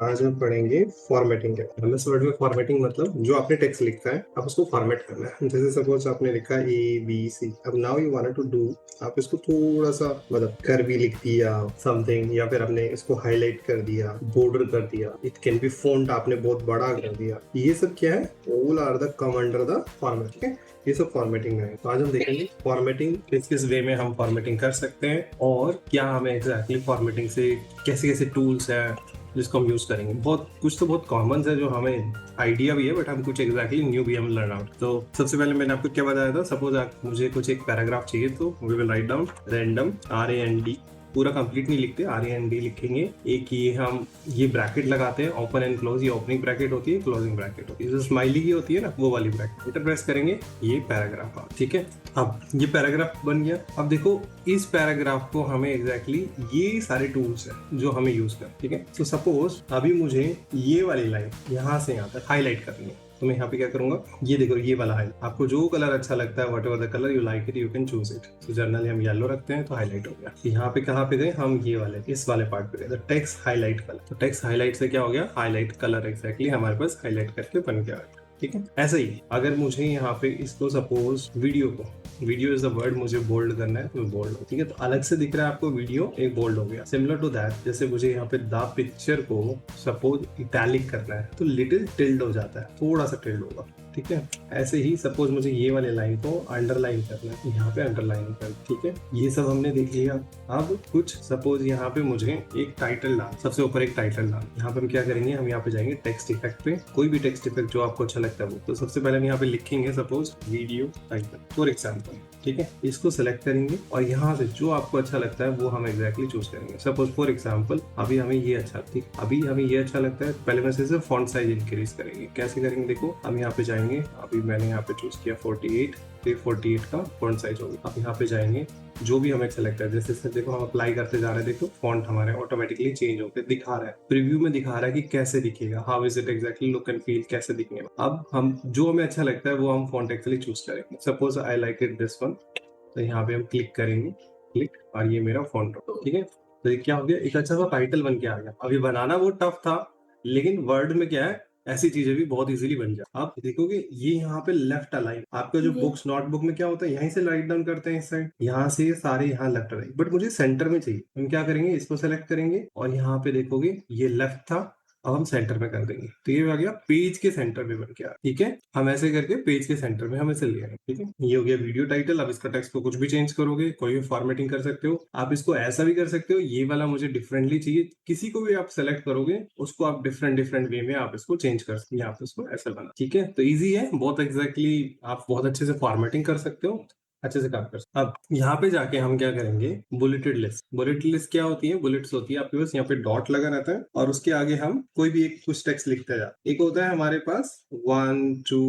आज हम पढ़ेंगे फॉर्मेटिंग। एमएस वर्ड में फॉर्मेटिंग मतलब जो आपने टेक्स्ट लिखा है आप उसको फॉर्मेट करना है। जैसे सपोज आपने लिखा ABC, अब now you want to do, आप इसको थोड़ा सा मतलब कर्वी लिख दिया समथिंग, या फिर आपने इसको हाईलाइट कर दिया, बॉर्डर कर दिया, इट कैन बी फॉन्ट आपने बहुत बड़ा कर दिया, ये सब क्या है, all are the come under the format. ठीक है, ये सब फॉर्मेटिंग है। तो आज हम देखेंगे फॉर्मेटिंग किस किस वे में हम फॉर्मेटिंग कर सकते हैं और क्या हमें एग्जैक्टली फॉर्मेटिंग से कैसे कैसे टूल्स है जिसको हम यूज करेंगे। बहुत कुछ तो बहुत कॉमन है जो हमें आइडिया भी है, बट हम कुछ एग्जैक्टली न्यू भी हम लर्न आउट। तो सबसे पहले मैंने आपको क्या बताया था, सपोज मुझे कुछ एक पैराग्राफ चाहिए तो we will write down random RAND, पूरा कंप्लीट नहीं लिखते, RAND लिखेंगे। एक ये हम ये ब्रैकेट लगाते हैं, ओपन एंड क्लोज, ये ओपनिंग ब्रैकेट होती है, क्लोजिंग ब्रैकेट होती है, जो स्माइली की होती है ना वो वाली ब्रैकेट। एंटर प्रेस करेंगे, ये पैराग्राफ, ठीक है। अब ये पैराग्राफ बन गया। अब देखो इस पैराग्राफ को हमें एग्जैक्टली ये सारे टूल्स हैं जो हमें यूज कर, ठीक है। तो सपोज अभी मुझे ये वाली लाइन यहाँ से यहाँ तक हाईलाइट करनी है, तो मैं यहाँ पे क्या करूंगा, ये देखो ये वाला है, आपको जो कलर अच्छा लगता है, whatever the colour you like it you can choose it. तो जनरली हम येलो रखते हैं तो हाईलाइट हो गया। यहाँ पे कहाँ पे गए हम, ये वाले इस वाले पार्ट पे गए, टेक्स्ट हाईलाइट कलर। तो टेक्स्ट हाईलाइट से क्या हो गया, हाईलाइट कलर एग्जैक्टली हमारे पास हाईलाइट करके बन गया, ठीक है। ऐसे ही अगर मुझे यहाँ पे इसको suppose video is the word मुझे बोल्ड करना है तो बोल्ड, ठीक है। तो अलग से दिख रहा है आपको वीडियो, एक बोल्ड हो गया। सिमिलर टू दैट, जैसे मुझे यहाँ पे द पिक्चर को सपोज इटैलिक करना है तो लिटिल टिल्ड हो जाता है, थोड़ा सा टिल्ड होगा, ठीक है। ऐसे ही सपोज मुझे ये वाले लाइन को अंडरलाइन करना है, यहाँ पे अंडरलाइन कर, ठीक है। ये सब हमने देख लिया। अब कुछ सपोज यहाँ पे मुझे एक टाइटल डाल, सबसे ऊपर एक टाइटल डाल, यहाँ पे हम क्या करेंगे, हम यहाँ पे जाएंगे टेक्स्ट इफेक्ट पे, कोई भी टेक्स्ट इफेक्ट जो आपको अच्छा लगता है वो। तो सबसे पहले हम यहाँ पे लिखेंगे suppose video title for example, ठीक है। इसको सेलेक्ट करेंगे और यहाँ से जो आपको अच्छा लगता है वो हम एग्जैक्टली चूज करेंगे। सपोज फॉर एग्जाम्पल अभी हमें ये अच्छा, ठीक, अभी हमें ये अच्छा लगता है, पहले मैं सिर्फ फॉन्ट साइज इंक्रीज करेंगे। कैसे करेंगे, देखो हम यहाँ पे जाएंगे, अभी मैंने यहाँ पे चूज किया 48, फिर 48 का फॉन्ट साइज होगा। अब यहाँ पे जाएंगे, जो भी हमें अच्छा लगता है, जैसे देखो हम अप्लाई करते जा रहे हैं, देखो फॉन्ट हमारे ऑटोमेटिकली चेंज होकर दिखा रहा है, प्रीव्यू में दिखा रहा है कि कैसे दिखेगा, how is it exactly look and feel, कैसे दिखेगा। अब हम जो हमें अच्छा लगता है वो हम फॉन्ट एक्चुअली चूज करेंगे। Suppose I like it this one, तो यहाँ पे हम क्लिक करेंगे, क्लिक, और ये मेरा फॉन्ट, ठीक है। तो ये क्या हो गया, एक अच्छा सा टाइटल बन के आ गया। अभी बनाना वो टफ था, लेकिन वर्ड में क्या है, ऐसी चीजें भी बहुत इजीली बन जाए। आप देखोगे ये यहाँ पे लेफ्ट अलाइन, आपका जो बुक्स नोटबुक में क्या होता है, यहीं से राइट डाउन करते हैं इस साइड, यहाँ से सारे यहाँ लेफ्ट अलाइन, बट मुझे सेंटर में चाहिए। हम क्या करेंगे, इसको सेलेक्ट करेंगे और यहाँ पे देखोगे ये लेफ्ट था, अब हम सेंटर में कर देंगे, तो ये आ गया पेज के सेंटर में बन गया, ठीक है। हम ऐसे करके पेज के सेंटर में हम इसे ले आए, ठीक है। ये हो गया वीडियो टाइटल। अब इसका टेक्स्ट को कुछ भी चेंज करोगे, कोई भी फॉर्मेटिंग कर सकते हो आप, इसको ऐसा भी कर सकते हो, ये वाला मुझे डिफरेंटली चाहिए, किसी को भी आप सेलेक्ट करोगे उसको आप डिफरेंट वे में आप इसको चेंज कर सकते हैं, आप इसको ऐसा बना, ठीक है। तो ईजी है बहुत, एग्जैक्टली आप बहुत अच्छे से फॉर्मेटिंग कर सकते हो, अच्छे से काम कर सकते। अब यहाँ पे जाके हम क्या करेंगे, बुलेटेड लिस्ट। बुलेटेड लिस्ट क्या होती है, बुलेट्स होती है आपके पास, यहाँ पे डॉट लगा रहता है और उसके आगे हम कोई भी एक कुछ टेक्स्ट लिखते जाते। एक होता है हमारे पास 1 2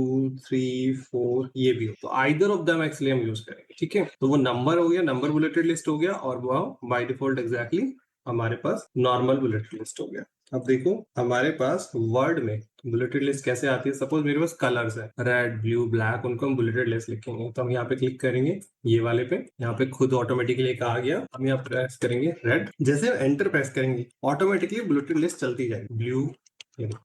3 4, ये भी हो, तो आइदर ऑफ देम एक्चुअली हम यूज करेंगे, ठीक है। तो वो नंबर हो गया, नंबर बुलेटेड लिस्ट हो गया, और वो बाय डिफॉल्ट एग्जैक्टली हमारे पास नॉर्मल बुलेटेड लिस्ट हो गया। अब देखो हमारे पास वर्ड में बुलेटेड लिस्ट कैसे आती है। सपोज मेरे पास कलर्स है, रेड ब्लू ब्लैक, उनको हम बुलेटेड लिस्ट लिखेंगे। तो हम यहाँ पे क्लिक करेंगे, ये वाले पे, यहाँ पे खुद ऑटोमेटिकली एक आ गया। हम यहाँ प्रेस करेंगे रेड, जैसे एंटर प्रेस करेंगे ऑटोमेटिकली बुलेटेड लिस्ट चलती जाएगी। ब्लू,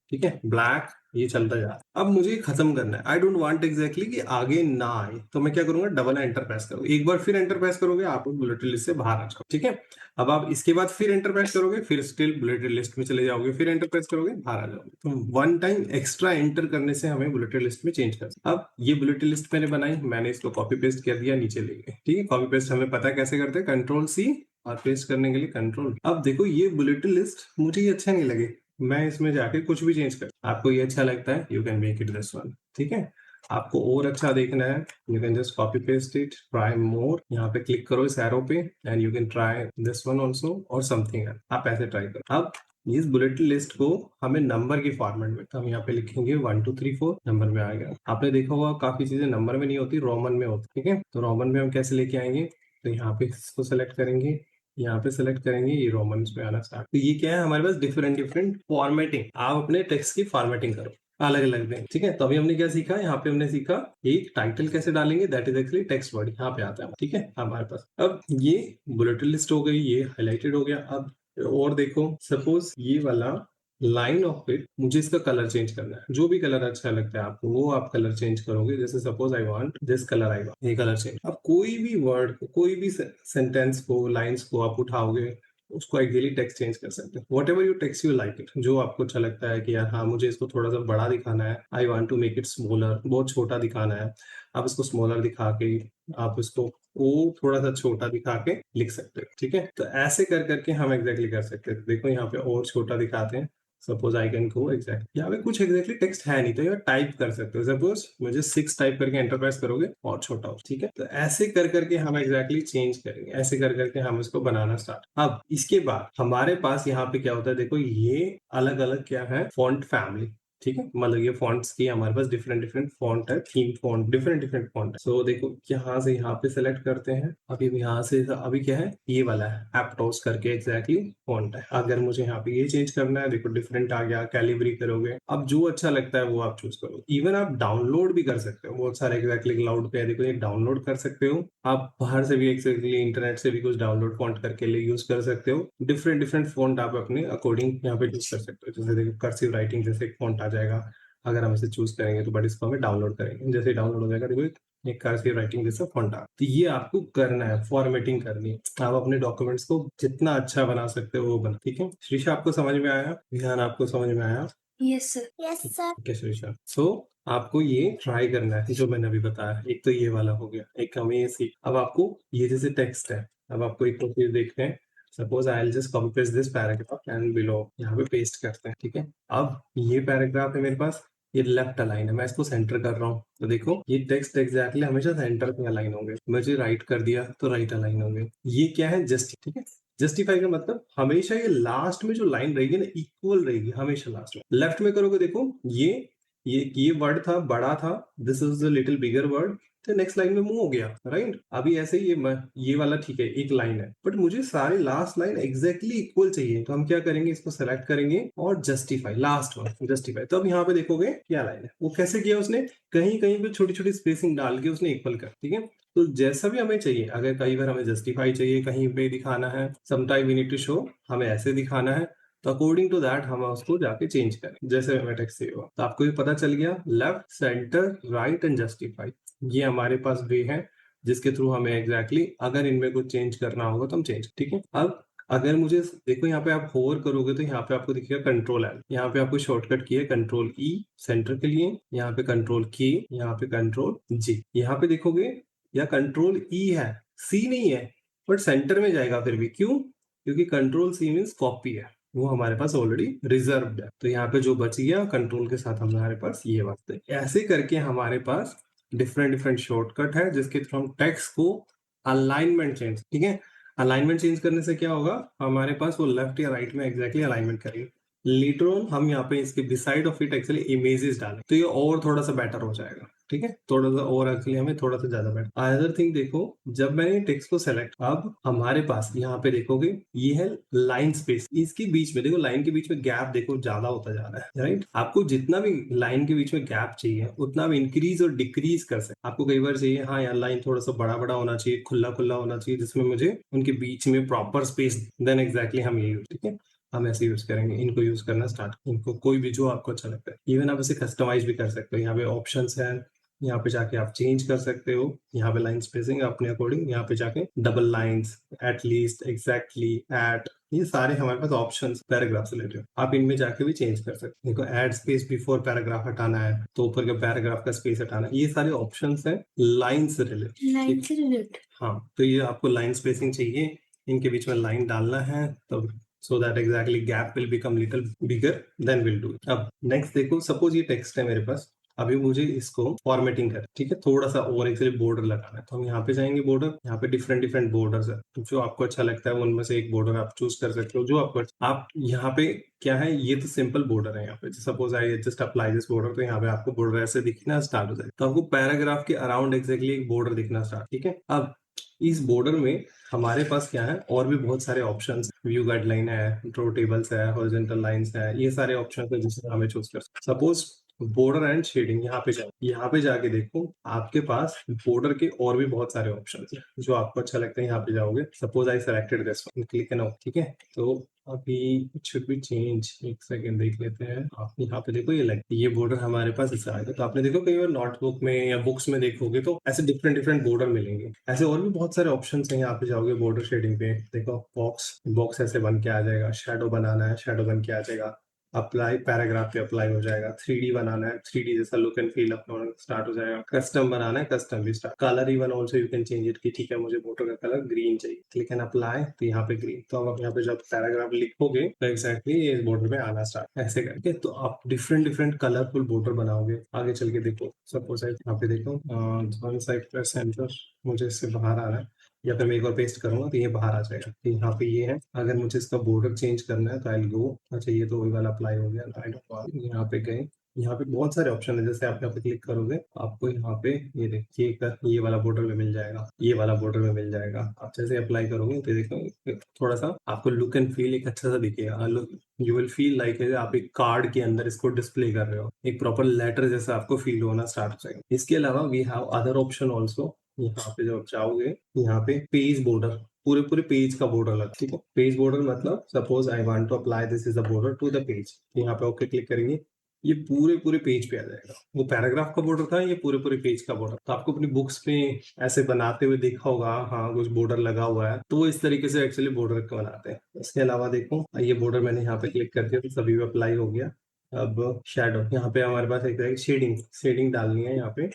ठीक है, ब्लैक, ये चलता जा। अब मुझे खत्म करना है, आई डोंट वांट एग्जैक्टली कि आगे ना आए, तो मैं क्या करूंगा, डबल एंटर प्रेस करूंगा। एक बार फिर एंटर प्रेस करोगे आप बुलेटेड लिस्ट से बाहर आ जाओ, ठीक है। अब आप इसके बाद फिर एंटर प्रेस करोगे, फिर स्टिल बुलेटेड लिस्ट में चले जाओगे, फिर एंटर प्रेस करोगे, बाहर आ जाओगे। तो वन टाइम एक्स्ट्रा एंटर करने से हमें बुलेटेड लिस्ट में चेंज कर। अब ये बुलेटेड लिस्ट मैंने बनाई, मैंने इसको कॉपी पेस्ट कर दिया, नीचे ले गए, ठीक है। कॉपी पेस्ट हमें पता है कैसे करते हैं, Ctrl+C और पेस्ट करने के लिए Ctrl। अब देखो ये बुलेटेड लिस्ट मुझे ये अच्छा नहीं लगे, मैं इसमें जाके कुछ भी चेंज कर, आपको ये अच्छा लगता है you can make it this one, ठीक है। आपको और अच्छा देखना है, you can just copy paste it, try मोर, यहाँ पे क्लिक करो इस एरो पे and you can try this one also और समथिंग एल्स, आप ऐसे ट्राई करो। अब इस बुलेटेड लिस्ट को हमें नंबर की फॉर्मेट में, तो हम यहाँ पे लिखेंगे 1 2 3 4, नंबर में आएगा। आपने देखा होगा काफी चीजें नंबर में नहीं होती, रोमन में होती, ठीक है। तो रोमन में हम कैसे लेके आएंगे, तो यहाँ पे इसको सेलेक्ट करेंगे, यहाँ पे सेलेक्ट करेंगे, ये रोमन्स में आना स्टार्ट। तो ये क्या है हमारे पास, डिफरेंट फॉर्मेटिंग। आप अपने टेक्स्ट की फॉर्मेटिंग करो अलग अलग दें, ठीक है। तो अभी हमने क्या सीखा, यहाँ पे हमने सीखा एक टाइटल कैसे डालेंगे, that is actually text word, यहाँ पे आता है, ठीक है हमारे पास। अब ये बुलेटेड लिस्ट हो गई, ये हाईलाइटेड हो गया। अब और देखो, सपोज ये वाला लाइन ऑफ इट, मुझे इसका कलर चेंज करना है, जो भी कलर अच्छा लगता है आपको वो आप कलर चेंज करोगे। जैसे suppose I want this colour, I want ये कलर चेंज। अब कोई भी वर्ड को, कोई भी सेंटेंस को, लाइंस को आप उठाओगे, उसको आइडियली टेक्स्ट चेंज कर सकते हैं, what ever you text you like it, जो आपको अच्छा लगता है कि यार हाँ मुझे इसको थोड़ा सा बड़ा दिखाना है, I want to make it smaller, बहुत छोटा दिखाना है, आप इसको स्मॉलर दिखा के आप इसको वो थोड़ा सा छोटा दिखा के लिख सकते हो, ठीक है। तो ऐसे कर करके हम एग्जैक्टली कर सकते हैं। देखो यहाँ पे और छोटा दिखाते हैं, सपोज आइकन को एग्जैक्ट, यहाँ पे कुछ एग्जैक्टली टेक्स्ट है नहीं, तो यहाँ टाइप कर सकते हो। सपोज मुझे 6 टाइप करके एंटर प्रेस करोगे और छोटा हो, ठीक है। तो ऐसे कर करके हम एग्जैक्टली चेंज करेंगे, ऐसे कर करके हम इसको बनाना स्टार्ट। अब इसके बाद हमारे पास यहाँ पे क्या होता है, देखो ये अलग अलग क्या है, फॉन्ट फैमिली, ठीक है। मतलब ये फॉन्ट्स की हमारे पास डिफरेंट डिफरेंट फॉन्ट है, theme font, different different font है। सो देखो यहाँ से यहाँ पे सेलेक्ट करते हैं। अभी यहाँ से अभी क्या है, ये वाला है एप्टोस करके एग्जैक्टली फॉन्ट है। अगर मुझे यहाँ पे ये चेंज करना है, देखो डिफरेंट आ गया, कैलिब्री करोगे। अब जो अच्छा लगता है वो आप चूज करो। इवन आप डाउनलोड भी कर सकते हो, बहुत सारे एग्जैक्टली क्लाउड पे है, देखो ये डाउनलोड कर सकते हो आप। बाहर से भी एग्जैक्टली इंटरनेट से भी कुछ डाउनलोड फॉन्ट करके लिए यूज कर सकते हो। डिफरेंट डिफरेंट फॉन्ट आप अपने अकॉर्डिंग यहाँ पे यूज कर सकते हो। जैसे देखो कर्सिव राइटिंग जैसे एक फॉन्ट आ जाएगा, अगर हम इसे चूज करेंगे तो, बट इसको हमें डाउनलोड करेंगे, जैसे डाउनलोड हो जाएगा देखो एक कर्सिव राइटिंग जैसा फॉन्ट आ। तो ये आपको करना है, फॉर्मेटिंग करनी है। आप अपने डॉक्यूमेंट्स को जितना अच्छा बना सकते हो वो बना, ठीक है। श्रीषा आपको समझ में आया, ध्यान आपको समझ में आया? Yes, sir. Yes, sir. ठीक है श्रीषा। सो आपको ये ट्राई करना है जो मैंने अभी बताया। एक तो ये वाला हो गया, एक हमें ये सीख। अब आपको ये जैसे टेक्स्ट है, अब आपको एक चीज देखते हैं। Suppose I will just copy paste this paragraph and below, यहाँ पे पेस्ट करते हैं, ठीक है। अब ये पैराग्राफ है मेरे पास, ये लेफ्ट अलाइन है, मैं इसको सेंटर कर रहा हूँ, तो देखो ये टेक्स्ट एग्जैक्टली हमेशा सेंटर पे अलाइन होंगे। मुझे राइट कर दिया तो राइट अलाइन होंगे। ये क्या है, जस्ट, ठीक है। जस्टिफाई का मतलब हमेशा ये लास्ट में जो लाइन रहेगी ना, इक्वल रहेगी हमेशा लास्ट में। लेफ्ट में करोगे देखो ये वर्ड था, बड़ा था, this is the little bigger word, तो नेक्स्ट लाइन में मूव हो गया, राइट। अभी ऐसे ही ये वाला ठीक है, एक लाइन है, बट मुझे सारे लास्ट लाइन एग्जैक्टली इक्वल चाहिए, तो हम क्या करेंगे, इसको सेलेक्ट करेंगे और जस्टिफाई, लास्ट वन जस्टिफाई। तो अब यहाँ पे देखोगे क्या लाइन है, वो कैसे किया उसने, कहीं कहीं पे छोटी छोटी स्पेसिंग डाल के उसने इक्वल कर, ठीक है। तो जैसा भी हमें चाहिए, अगर कई बार हमें जस्टिफाई चाहिए, कहीं पे दिखाना है, sometime we need to show, हमें ऐसे दिखाना है, तो अकॉर्डिंग टू दैट हम उसको जाके चेंज करें। जैसे टेक्स्ट सेव हुआ, तो आपको ये पता चल गया, left, centre, right and justify, ये हमारे पास वे है जिसके थ्रू हमें एग्जैक्टली अगर इनमें कुछ चेंज करना होगा तो हम चेंज, ठीक है। अब अगर मुझे देखो यहाँ पे आप होवर करोगे तो यहाँ पे आपको दिखेगा कंट्रोल एल, यहाँ पे आपको शॉर्टकट की है कंट्रोल ई सेंटर के लिए, यहाँ पे कंट्रोल के, यहाँ पे कंट्रोल जी। यहाँ पे देखोगे या कंट्रोल ई है, सी नहीं है, बट सेंटर में जाएगा फिर भी, क्यों, क्योंकि कंट्रोल सी मीन्स कॉपी है, वो हमारे पास ऑलरेडी रिजर्व्ड है। तो यहाँ पे जो बच गया कंट्रोल के साथ हमारे पास ये बात है। ऐसे करके हमारे पास डिफरेंट डिफरेंट शॉर्टकट है जिसके थ्रू हम टेक्स्ट को अलाइनमेंट चेंज, ठीक है। अलाइनमेंट चेंज करने से क्या होगा, हमारे पास वो लेफ्ट या राइट में एग्जैक्टली अलाइनमेंट करेंगे। लेटर ऑन हम यहाँ पे इसके beside of it actually images डालें तो ये और थोड़ा सा बेटर हो जाएगा, ठीक है। थोड़ा सा और एक्चुअली हमें थोड़ा सा ज्यादा बेटर। अदर थिंग देखो, जब मैंने टेक्स्ट को सेलेक्ट, अब हमारे पास यहाँ पे देखोगे ये है लाइन स्पेस, इसके बीच में देखो, लाइन के बीच में गैप देखो ज्यादा होता जा रहा है, राइट। आपको जितना भी लाइन के बीच में गैप चाहिए उतना भी इंक्रीज और डिक्रीज कर सकते। आपको कई बार चाहिए, हाँ यार लाइन थोड़ा सा बड़ा बड़ा होना चाहिए, खुला खुला होना चाहिए, जिसमें मुझे उनके बीच में प्रॉपर स्पेस, देन एग्जैक्टली हम ये, ठीक है, हम ऐसे यूज करेंगे। इनको यूज करना स्टार्ट, इनको कोई भी जो आपको अच्छा लगता है। इवन आप इसे कस्टमाइज भी कर सकते हो, यहाँ पे ऑप्शंस है, यहाँ पे जाके आप चेंज कर सकते हो। यहाँ पे लाइन स्पेसिंग अपने अकॉर्डिंग, यहाँ पे जाके double lines, at least, exactly, at, ये सारे हमारे पास ऑप्शंस पैराग्राफ से रिलेटेड, आप इनमें जाके भी चेंज कर सकते हो। देखो ऐड स्पेस बिफोर पैराग्राफ हटाना है तो ऊपर के पैराग्राफ का स्पेस हटाना है, ये सारे ऑप्शंस हैं लाइन से रिलेटेड। Line से relate. हाँ, तो ये आपको लाइन स्पेसिंग चाहिए, इनके बीच में लाइन डालना है, तब so that exactly gap will become little bigger, then we'll do it। अब नेक्स्ट देखो, सपोज ये टेक्स्ट है मेरे पास, अभी मुझे इसको फॉर्मेटिंग कर, ठीक है, थोड़ा सा और एक्चुअली बॉर्डर लगाना है, तो हम यहाँ पे जाएंगे बॉर्डर, यहाँ पे डिफरेंट डिफरेंट बॉर्डर्स है, तो जो आपको अच्छा लगता है उनमें से एक बॉर्डर आप चूज कर सकते हो, जो आपको, आप यहाँ पे क्या है, ये तो सिंपल बॉर्डर है। यहाँ पे suppose I just apply this border, तो यहाँ पे आपको बॉर्डर ऐसे दिखना स्टार्ट हो जाए, तो आपको पैराग्राफ के अराउंड एक्जैक्टली एक बॉर्डर दिखना स्टार्ट, ठीक है। अब इस बॉर्डर में हमारे पास क्या है, और भी बहुत सारे ऑप्शंस, व्यू गाइडलाइन है, ड्रॉ टेबल्स है, हॉरिजॉन्टल लाइंस है, ये सारे ऑप्शंस है जिसमें हमें चूज कर सकते। सपोज बॉर्डर एंड शेडिंग, यहाँ पे जाओ, यहाँ पे जाके देखो आपके पास बॉर्डर के और भी बहुत सारे ऑप्शंस हैं, जो आपको अच्छा लगता है यहाँ पे जाओगे। Suppose I selected this one, click and okay, ठीक है। तो अभी शुड बी चेंज, एक सेकंड देख लेते हैं। आप यहाँ पे देखो, ये बॉर्डर हमारे पास ऐसा आएगा, तो आपने देखो कई बार नोटबुक में या बुक्स में देखोगे तो ऐसे डिफरेंट डिफरेंट बॉर्डर मिलेंगे। ऐसे और भी बहुत सारे ऑप्शंस हैं, यहाँ पे जाओगे बॉर्डर शेडिंग पे, देखो बॉक्स ऐसे बन के आ जाएगा, शेडो बनाना है, शेडो बन के आ जाएगा, अप्लाई पैराग्राफ पे अप्लाई हो जाएगा। 3D बनाना है, 3D जैसा लुक एंड फील अपना स्टार्ट हो जाएगा। कस्टम बनाना है, कस्टम भी start. Colour even also you can change it कि ठीक है मुझे बॉर्डर का कलर ग्रीन चाहिए, क्लिक एंड अप्लाई, तो यहाँ पे ग्रीन। तो अब यहाँ पे जब पैराग्राफ लिखोगे तो एक्जैक्टली इस बॉर्डर में आना स्टार्ट ऐसे करके तो आप डिफरेंट डिफरेंट कलरफुल बॉर्डर बनाओगे। आगे चल के देखो, सपोज यहाँ पे देखो सेंटर, मुझे इससे बाहर आ रहा है, या फिर मैं एक और पेस्ट करूंगा तो ये बाहर आ जाएगा। तो यहाँ पे ये है, अगर मुझे इसका बॉर्डर चेंज करना है तो आई गो, अच्छा ये तो वही वाला अप्लाई हो गया, यहाँ पे गए। यहाँ पे बहुत सारे ऑप्शन है, जैसे आप यहाँ पे क्लिक करोगे आपको यहाँ पे ये देखिए ये वाला बॉर्डर में मिल जाएगा, ये वाला बॉर्डर में मिल जाएगा। आप जैसे अप्लाई करोगे तो देखो थोड़ा सा आपको लुक एंड फील एक अच्छा सा दिखेगा। यू विल फील लाइक आप एक कार्ड के अंदर इसको डिस्प्ले कर रहे हो, एक प्रॉपर लेटर जैसा आपको फील होना स्टार्ट हो जाएगा। इसके अलावा we have other option also. यहाँ पे जब आप चाहोगे यहाँ पे पेज बॉर्डर, पूरे पूरे पेज का बॉर्डर लगा, ठीक है। पेज बॉर्डर मतलब suppose I want to apply this is the border to the page, यहाँ पे ओके क्लिक करेंगे, ये पूरे पूरे पेज पे आ जाएगा। वो पैराग्राफ का बॉर्डर था, ये पूरे पूरे पेज का बॉर्डर। तो आपको अपनी बुक्स में ऐसे बनाते हुए देखा होगा, हाँ कुछ बॉर्डर लगा हुआ है, तो वो इस तरीके से एक्चुअली बॉर्डर बनाते हैं। इसके अलावा देखो ये बॉर्डर मैंने यहाँ पे क्लिक कर दिया तो सभी पे अप्लाई हो गया। अब शेडो, यहाँ पे हमारे पास एक शेडिंग डालनी है। यहाँ पे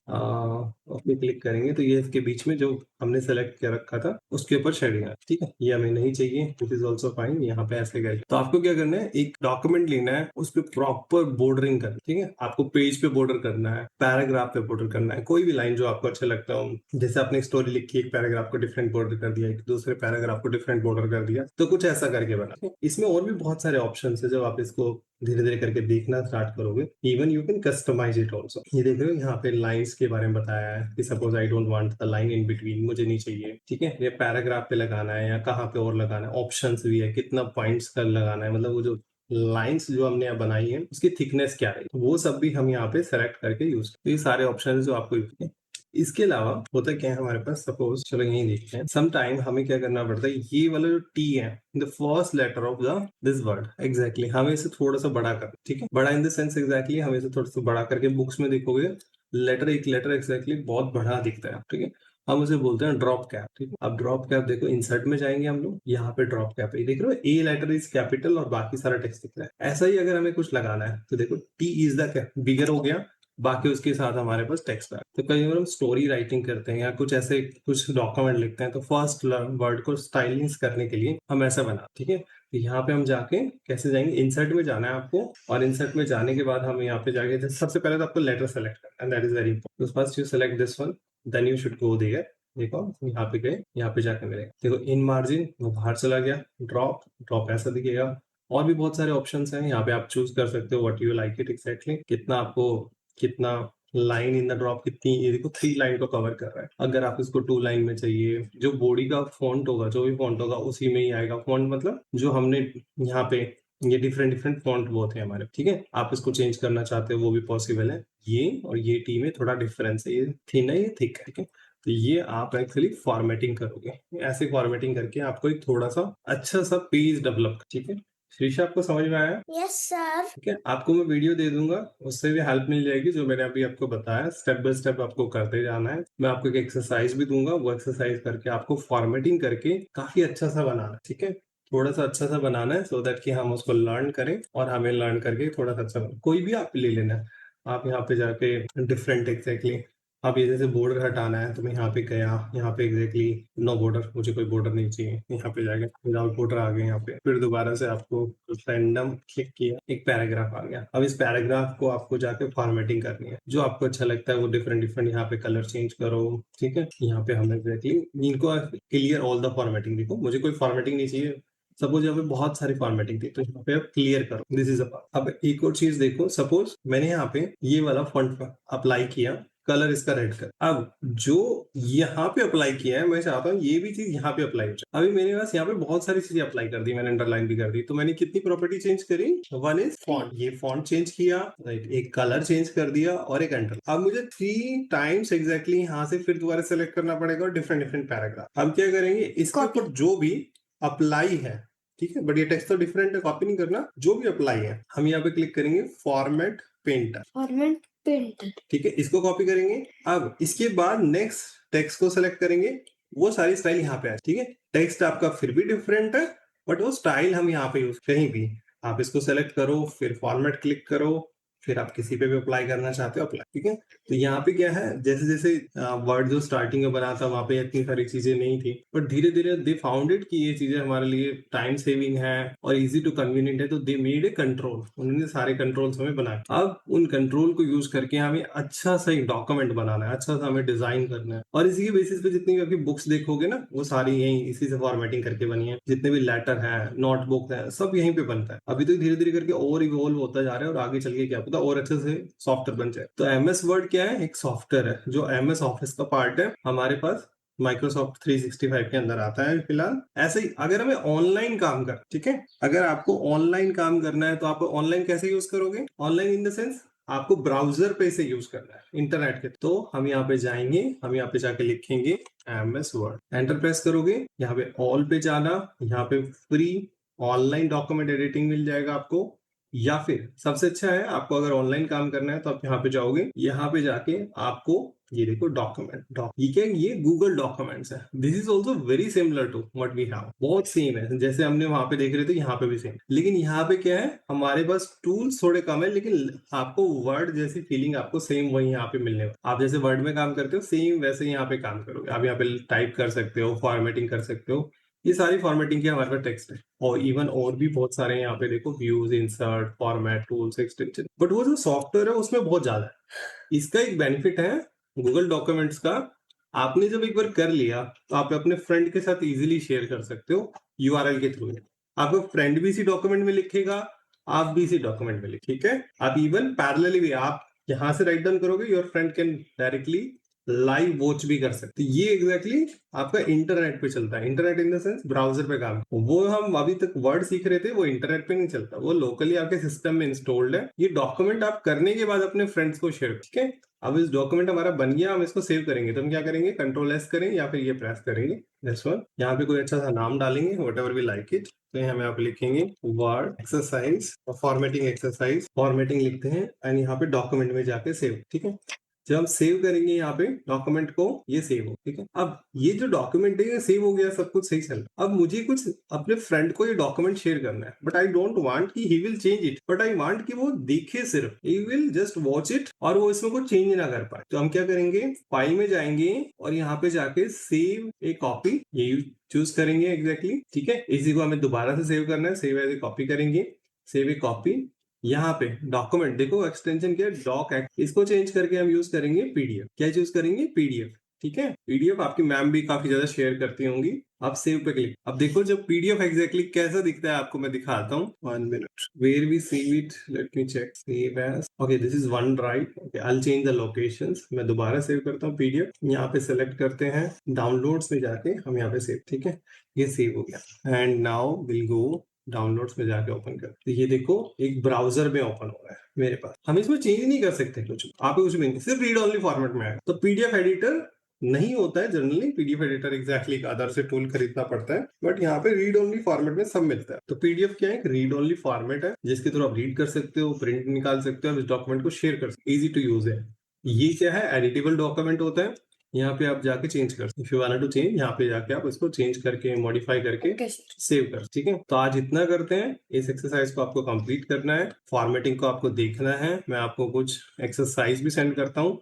ओके क्लिक करेंगे तो ये इसके बीच में जो हमने सेलेक्ट कर रखा था उसके ऊपर शेडिंग है, ठीक है। ये हमें नहीं चाहिए, इट इज ऑल्सो फाइन। यहाँ पे ऐसे गए तो आपको क्या करना है, एक डॉक्यूमेंट लेना है, उस पर प्रॉपर बॉर्डरिंग करना, ठीक है। आपको पेज पे बॉर्डर करना है, पैराग्राफ पे बॉर्डर करना है, कोई भी लाइन जो आपको अच्छा लगता हो। जैसे आपने स्टोरी लिखी, एक पैराग्राफ को डिफरेंट बॉर्डर कर दिया, एक दूसरे पैराग्राफ को डिफरेंट बॉर्डर कर दिया, तो कुछ ऐसा करके बना। इसमें और भी बहुत सारे ऑप्शन है, जब आप इसको धीरे धीरे करके देखना स्टार्ट करोगे, even you can customise it also. ये देख रहे हो यहाँ पे लाइन्स के बारे में बताया है कि suppose I don't want the line in between, मुझे नहीं चाहिए, ठीक है। ये पैराग्राफ पे लगाना है या कहाँ पे और लगाना है, ऑप्शंस भी है, कितना पॉइंट्स का लगाना है, मतलब वो जो लाइंस जो हमने यहाँ बनाई है उसकी थिकनेस क्या है, वो सब भी हम यहाँ पे सेलेक्ट करके यूज करते हैं। ये सारे ऑप्शन जो आपको यूज करते हैं। इसके अलावा होता क्या है हमारे पास, सपोज चलो यही देखते हैं। सम टाइम हमें क्या करना पड़ता है, ये वाला जो टी है, the first letter of the this word, exactly हमें इसे थोड़ा सा बड़ा कर, ठीक है। बड़ा इन द सेंस एग्जैक्टली हमें इसे थोड़ा सा बड़ा करके, बुक्स में देखोगे लेटर, एक लेटर एग्जैक्टली बहुत बड़ा दिखता है, ठीक है। हम उसे बोलते हैं ड्रॉप कैप, ठीक है। अब ड्रॉप कैप देखो, इंसर्ट में जाएंगे हम लोग, यहाँ पे ड्रॉप कैप है, देख रहे हो ए लेटर इज कैपिटल और बाकी सारा टेक्स्ट दिख रहा है। ऐसा ही अगर हमें कुछ लगाना है तो देखो टी इज द कैप, बिगर हो गया, बाकी उसके साथ हमारे पास टेक्स्ट है। तो कई बार हम स्टोरी राइटिंग करते हैं या कुछ ऐसे कुछ डॉक्यूमेंट लिखते हैं, तो फर्स्ट वर्ड को स्टाइलिंग करने के लिए हम ऐसा बना, ठीक है। तो यहाँ पे हम जाके कैसे जाएंगे, इंसर्ट में जाना है आपको, और इंसर्ट में जाने के बाद हम यहाँ पे जाके सबसे पहले तो आपको लेटर सेलेक्ट करना है, that is very important. First you select this one, then you should go there. देखो यहाँ पे गए, यहाँ पे जाके मिलेगा, देखो इन मार्जिन वो बाहर चला गया, ड्रॉप ऐसा दिखेगा। और भी बहुत सारे ऑप्शंस हैं, यहाँ पे आप चूज कर सकते हो what you like it exactly, कितना लाइन इन द ड्रॉप, कितनी, ये देखो 3 लाइन को कवर कर रहा है। अगर आप इसको 2 लाइन में चाहिए, जो बॉडी का फॉन्ट होगा, जो भी फॉन्ट होगा उसी में ही आएगा। फॉन्ट मतलब जो हमने यहाँ पे ये डिफरेंट फॉन्ट वो थे हमारे, ठीक है। आप इसको चेंज करना चाहते हो वो भी पॉसिबल है। ये और ये टी में थोड़ा डिफरेंस है, ये थिन है, ये थिक है, ठीक है। तो ये आप एक्चुअली फॉर्मेटिंग करोगे, ऐसे फॉर्मेटिंग करके आपको एक थोड़ा सा अच्छा सा पेज डेवलप, ठीक है। श्रीषा आपको समझ में आया? Yes sir. ठीक है, आपको मैं वीडियो दे दूंगा, उससे भी हेल्प मिल जाएगी। जो मैंने अभी आपको बताया स्टेप बाय स्टेप आपको करते जाना है। मैं आपको एक एक्सरसाइज भी दूंगा, वो एक्सरसाइज करके आपको फॉर्मेटिंग करके काफी अच्छा सा बनाना है, ठीक है। थोड़ा सा अच्छा सा बनाना है, सो दैट कि हम उसको लर्न करें और हमें लर्न करके थोड़ा सा अच्छा कोई भी आप ले लेना। आप यहाँ पे जाके डिफरेंट एग्जैक्टली, अब ये जैसे बॉर्डर हटाना है तो मैं यहाँ पे गया, यहाँ पे एग्जैक्टली नो बॉर्डर, मुझे कोई बॉर्डर नहीं चाहिए, यहाँ पे जाके विदाउट बॉर्डर आ गए यहाँ पे। फिर दोबारा से आपको रैंडम क्लिक किया, एक पैराग्राफ आ गया। अब इस पैराग्राफ को आपको जाके फॉर्मेटिंग करनी है, जो आपको अच्छा लगता है वो डिफरेंट यहाँ पे कलर चेंज करो, ठीक है। यहाँ पे हमें एग्जैक्टली इनको क्लियर ऑल द फॉर्मेटिंग, देखो मुझे कोई फॉर्मेटिंग नहीं चाहिए, सपोज यहाँ पे बहुत सारी फॉर्मेटिंग थी तो यहाँ पे आप क्लियर करो, दिस इज अब एक और चीज देखो, सपोज मैंने यहाँ पे ये वाला फॉन्ट अप्लाई किया, कलर इसका रेड कर, अब जो यहाँ पे अप्लाई किया है मैं चाहता हूँ ये भी चीज यहाँ पे अप्लाई हो जाए। अभी मेरे पास यहाँ पे बहुत सारी चीजें अप्लाई कर दी, मैंने अंडरलाइन भी कर दी, तो मैंने कितनी प्रॉपर्टी चेंज करी, वन इज फॉन्ट, ये फॉन्ट चेंज किया, राइट, एक कलर चेंज कर दिया और एक अंडर। अब मुझे 3 टाइम्स एग्जैक्टली यहाँ से फिर दोबारा सेलेक्ट करना पड़ेगा और डिफरेंट पैराग्राफ। हम क्या करेंगे, इसके ऊपर जो भी अप्लाई है, ठीक है, बट ये टेक्स्ट तो डिफरेंट है, कॉपी नहीं करना, जो भी अप्लाई है हम यहाँ पे क्लिक करेंगे फॉर्मेट पेंटर, ठीक है, इसको कॉपी करेंगे। अब इसके बाद नेक्स्ट टेक्स्ट को सेलेक्ट करेंगे, वो सारी स्टाइल यहाँ पे है, ठीक है। टेक्स्ट आपका फिर भी डिफरेंट है बट वो स्टाइल हम यहाँ पे यूज कहीं भी आप इसको सेलेक्ट करो, फिर फॉर्मेट क्लिक करो, फिर आप किसी पे भी अप्लाई करना चाहते हो अप्लाई, ठीक है। तो यहाँ पे क्या है, जैसे जैसे वर्ड जो स्टार्टिंग में बना था वहां पे इतनी सारी चीजें नहीं थी, बट धीरे धीरे दे फाउंड इट कि ये चीजें हमारे लिए टाइम सेविंग है और इजी टू कन्वीनियंट है, तो दे मेड ए कंट्रोल, उन्होंने सारे कंट्रोल्स हमें बनाए। अब उन कंट्रोल को यूज करके हमें अच्छा सा एक डॉक्यूमेंट बनाना है, अच्छा सा हमें डिजाइन करना है, और इसी के बेसिस पे जितनी भी आपकी बुक्स देखोगे ना वो सारी यही इसी से फॉर्मेटिंग करके बनी है, जितने भी लेटर है, नोटबुक है, सब यहीं पे बनता है। अभी तो धीरे धीरे करके और इवॉल्व होता जा रहा है और आगे चल के क्या पता और अच्छे से सॉफ्टवेयर बन जाए। तो एमएस वर्ड क्या है, एक सॉफ्टवेयर है जो एमएस ऑफिस का पार्ट है, हमारे पास माइक्रोसॉफ्ट 365 के अंदर आता है फिलहाल। ऐसे ही अगर हमें ऑनलाइन काम कर, ठीक है, अगर आपको ऑनलाइन काम करना है तो आप ऑनलाइन कैसे यूज करोगे, ऑनलाइन इन द सेंस आपको ब्राउजर पे से यूज करना है इंटरनेट के। तो हम यहाँ पे जाएंगे, हम यहाँ पे जाके लिखेंगे एमएस वर्ड, एंटर प्रेस करोगे, यहाँ पे ऑल पे जाना, यहाँ पे फ्री ऑनलाइन डॉक्यूमेंट एडिटिंग मिल जाएगा आपको, या फिर सबसे अच्छा है आपको अगर ऑनलाइन काम करना है तो आप यहाँ पे जाओगे, यहाँ पे जाके आपको ये देखो डॉक्यूमेंट, ये क्या है, ये गूगल डॉक्यूमेंट्स है। This is also very similar to what we have, बहुत सेम है जैसे हमने वहां पे देख रहे थे, यहाँ पे भी सेम। लेकिन यहाँ पे क्या है, हमारे पास टूल्स थोड़े कम है, लेकिन आपको वर्ड जैसी फीलिंग आपको सेम वही यहाँ पे मिलने वाली। आप जैसे वर्ड में काम करते हो सेम वैसे यहाँ पे काम करोगे। आप यहाँ पे टाइप कर सकते हो, फॉर्मेटिंग कर सकते हो, ये सारी फॉर्मेटिंग की हमारे पास टेक्स्ट है, और इवन और भी बहुत सारे यहाँ पे देखो, views, insert, format, tools, extension, but वो जो सॉफ्टवेयर है उसमें बहुत ज्यादा है। इसका एक बेनिफिट है गूगल डॉक्यूमेंट्स का, आपने जब एक बार कर लिया तो आप अपने फ्रेंड के साथ इजीली शेयर कर सकते हो यूआरएल के थ्रू। आपका फ्रेंड भी इसी डॉक्यूमेंट में लिखेगा, आप भी इसी डॉक्यूमेंट में लिख, ठीक है। आप इवन पैरेलली भी आप यहाँ से राइट डाउन करोगे, your friend can directly live watch भी कर सकते। ये एग्जैक्टली आपका इंटरनेट पे चलता है, internet in the sense browser पे काम। वो हम अभी तक वर्ड सीख रहे थे, वो इंटरनेट पे नहीं चलता, वो लोकली आपके सिस्टम में इंस्टॉल्ड है। ये डॉक्यूमेंट आप करने के बाद अपने फ्रेंड्स को शेयर, ठीक है। अब इस डॉक्यूमेंट हमारा बन गया, हम इसको सेव करेंगे, तो हम क्या करेंगे, कंट्रोल एस करें या फिर ये प्रेस करेंगे, दिस वन। यहाँ पे कोई अच्छा सा नाम डालेंगे, whatever we like it. तो हम यहाँ पे लिखेंगे वर्ड एक्सरसाइज और फॉर्मेटिंग एक्सरसाइज, फॉर्मेटिंग लिखते हैं एंड यहाँ पे डॉक्यूमेंट में जाके सेव, ठीक है। जब हम सेव करेंगे यहाँ पे डॉक्यूमेंट को, ये सेव हो, ठीक है। अब ये जो डॉक्यूमेंट है ये सेव हो गया, सब कुछ सही चल रहा। अब मुझे कुछ अपने फ्रेंड को ये डॉक्यूमेंट शेयर करना है, बट आई डोंट वांट कि he will change it, but I want कि वो देखे सिर्फ, he will just watch it और वो इसमें कुछ चेंज ना कर पाए। तो हम क्या करेंगे, फाइल में जाएंगे और यहाँ पे जाके सेव ए कॉपी, ये चूज करेंगे एग्जैक्टली, ठीक है। इसी को हमें दोबारा से सेव करना है, सेव एज ए कॉपी करेंगे, सेव ए कॉपी। यहाँ पे डॉक्यूमेंट देखो एक्सटेंशन क्या है, डॉक एक्ट, इसको चेंज करके हम यूज करेंगे पीडीएफ। क्या चूज करेंगे, पीडीएफ, ठीक है। पीडीएफ आपकी मैम भी काफी ज्यादा शेयर करती होंगी। अब सेव पे क्लिक। अब देखो जब पीडीएफ एग्जैक्टली कैसा दिखता है आपको मैं दिखाता हूँ, 1 minute, where we save it, let me check, save as, okay this is one drive, okay I will change the locations. मैं दोबारा सेव करता हूँ पीडीएफ, यहाँ पे सेलेक्ट करते हैं, डाउनलोड्स में जाके हम यहाँ पे सेव, ठीक है, ये सेव हो गया। And now will go downloads में जाके ओपन कर, तो ये देखो एक ब्राउजर में ओपन हो रहा है मेरे पास। हम इसमें चेंज नहीं कर सकते कुछ, आप कुछ भी नहीं, सिर्फ रीड ओनली फॉर्मेट में आएगा। तो पीडीएफ एडिटर नहीं होता है generally, PDF editor exactly other से टूल खरीदना पड़ता है, बट यहाँ पे रीड ओनली फॉर्मेट में सब मिलता है। तो पीडीएफ क्या है, रीड ओनली फॉर्मेट है जिसके थ्रू आप रीड कर सकते हो, प्रिंट निकाल सकते हो, इस डॉक्यूमेंट को शेयर कर सकते हो, इजी टू यूज है। ये क्या है, एडिटेबल डॉक्यूमेंट होता है, यहाँ पे आप जाके चेंज कर, if you want to change, यहाँ पे जाके आप इसको चेंज करके मॉडिफाई करके सेव कर, ठीक है। तो आज इतना करते हैं, इस एक्सरसाइज को आपको कंप्लीट करना है, फॉर्मेटिंग को आपको देखना है। मैं आपको कुछ एक्सरसाइज भी सेंड करता हूँ,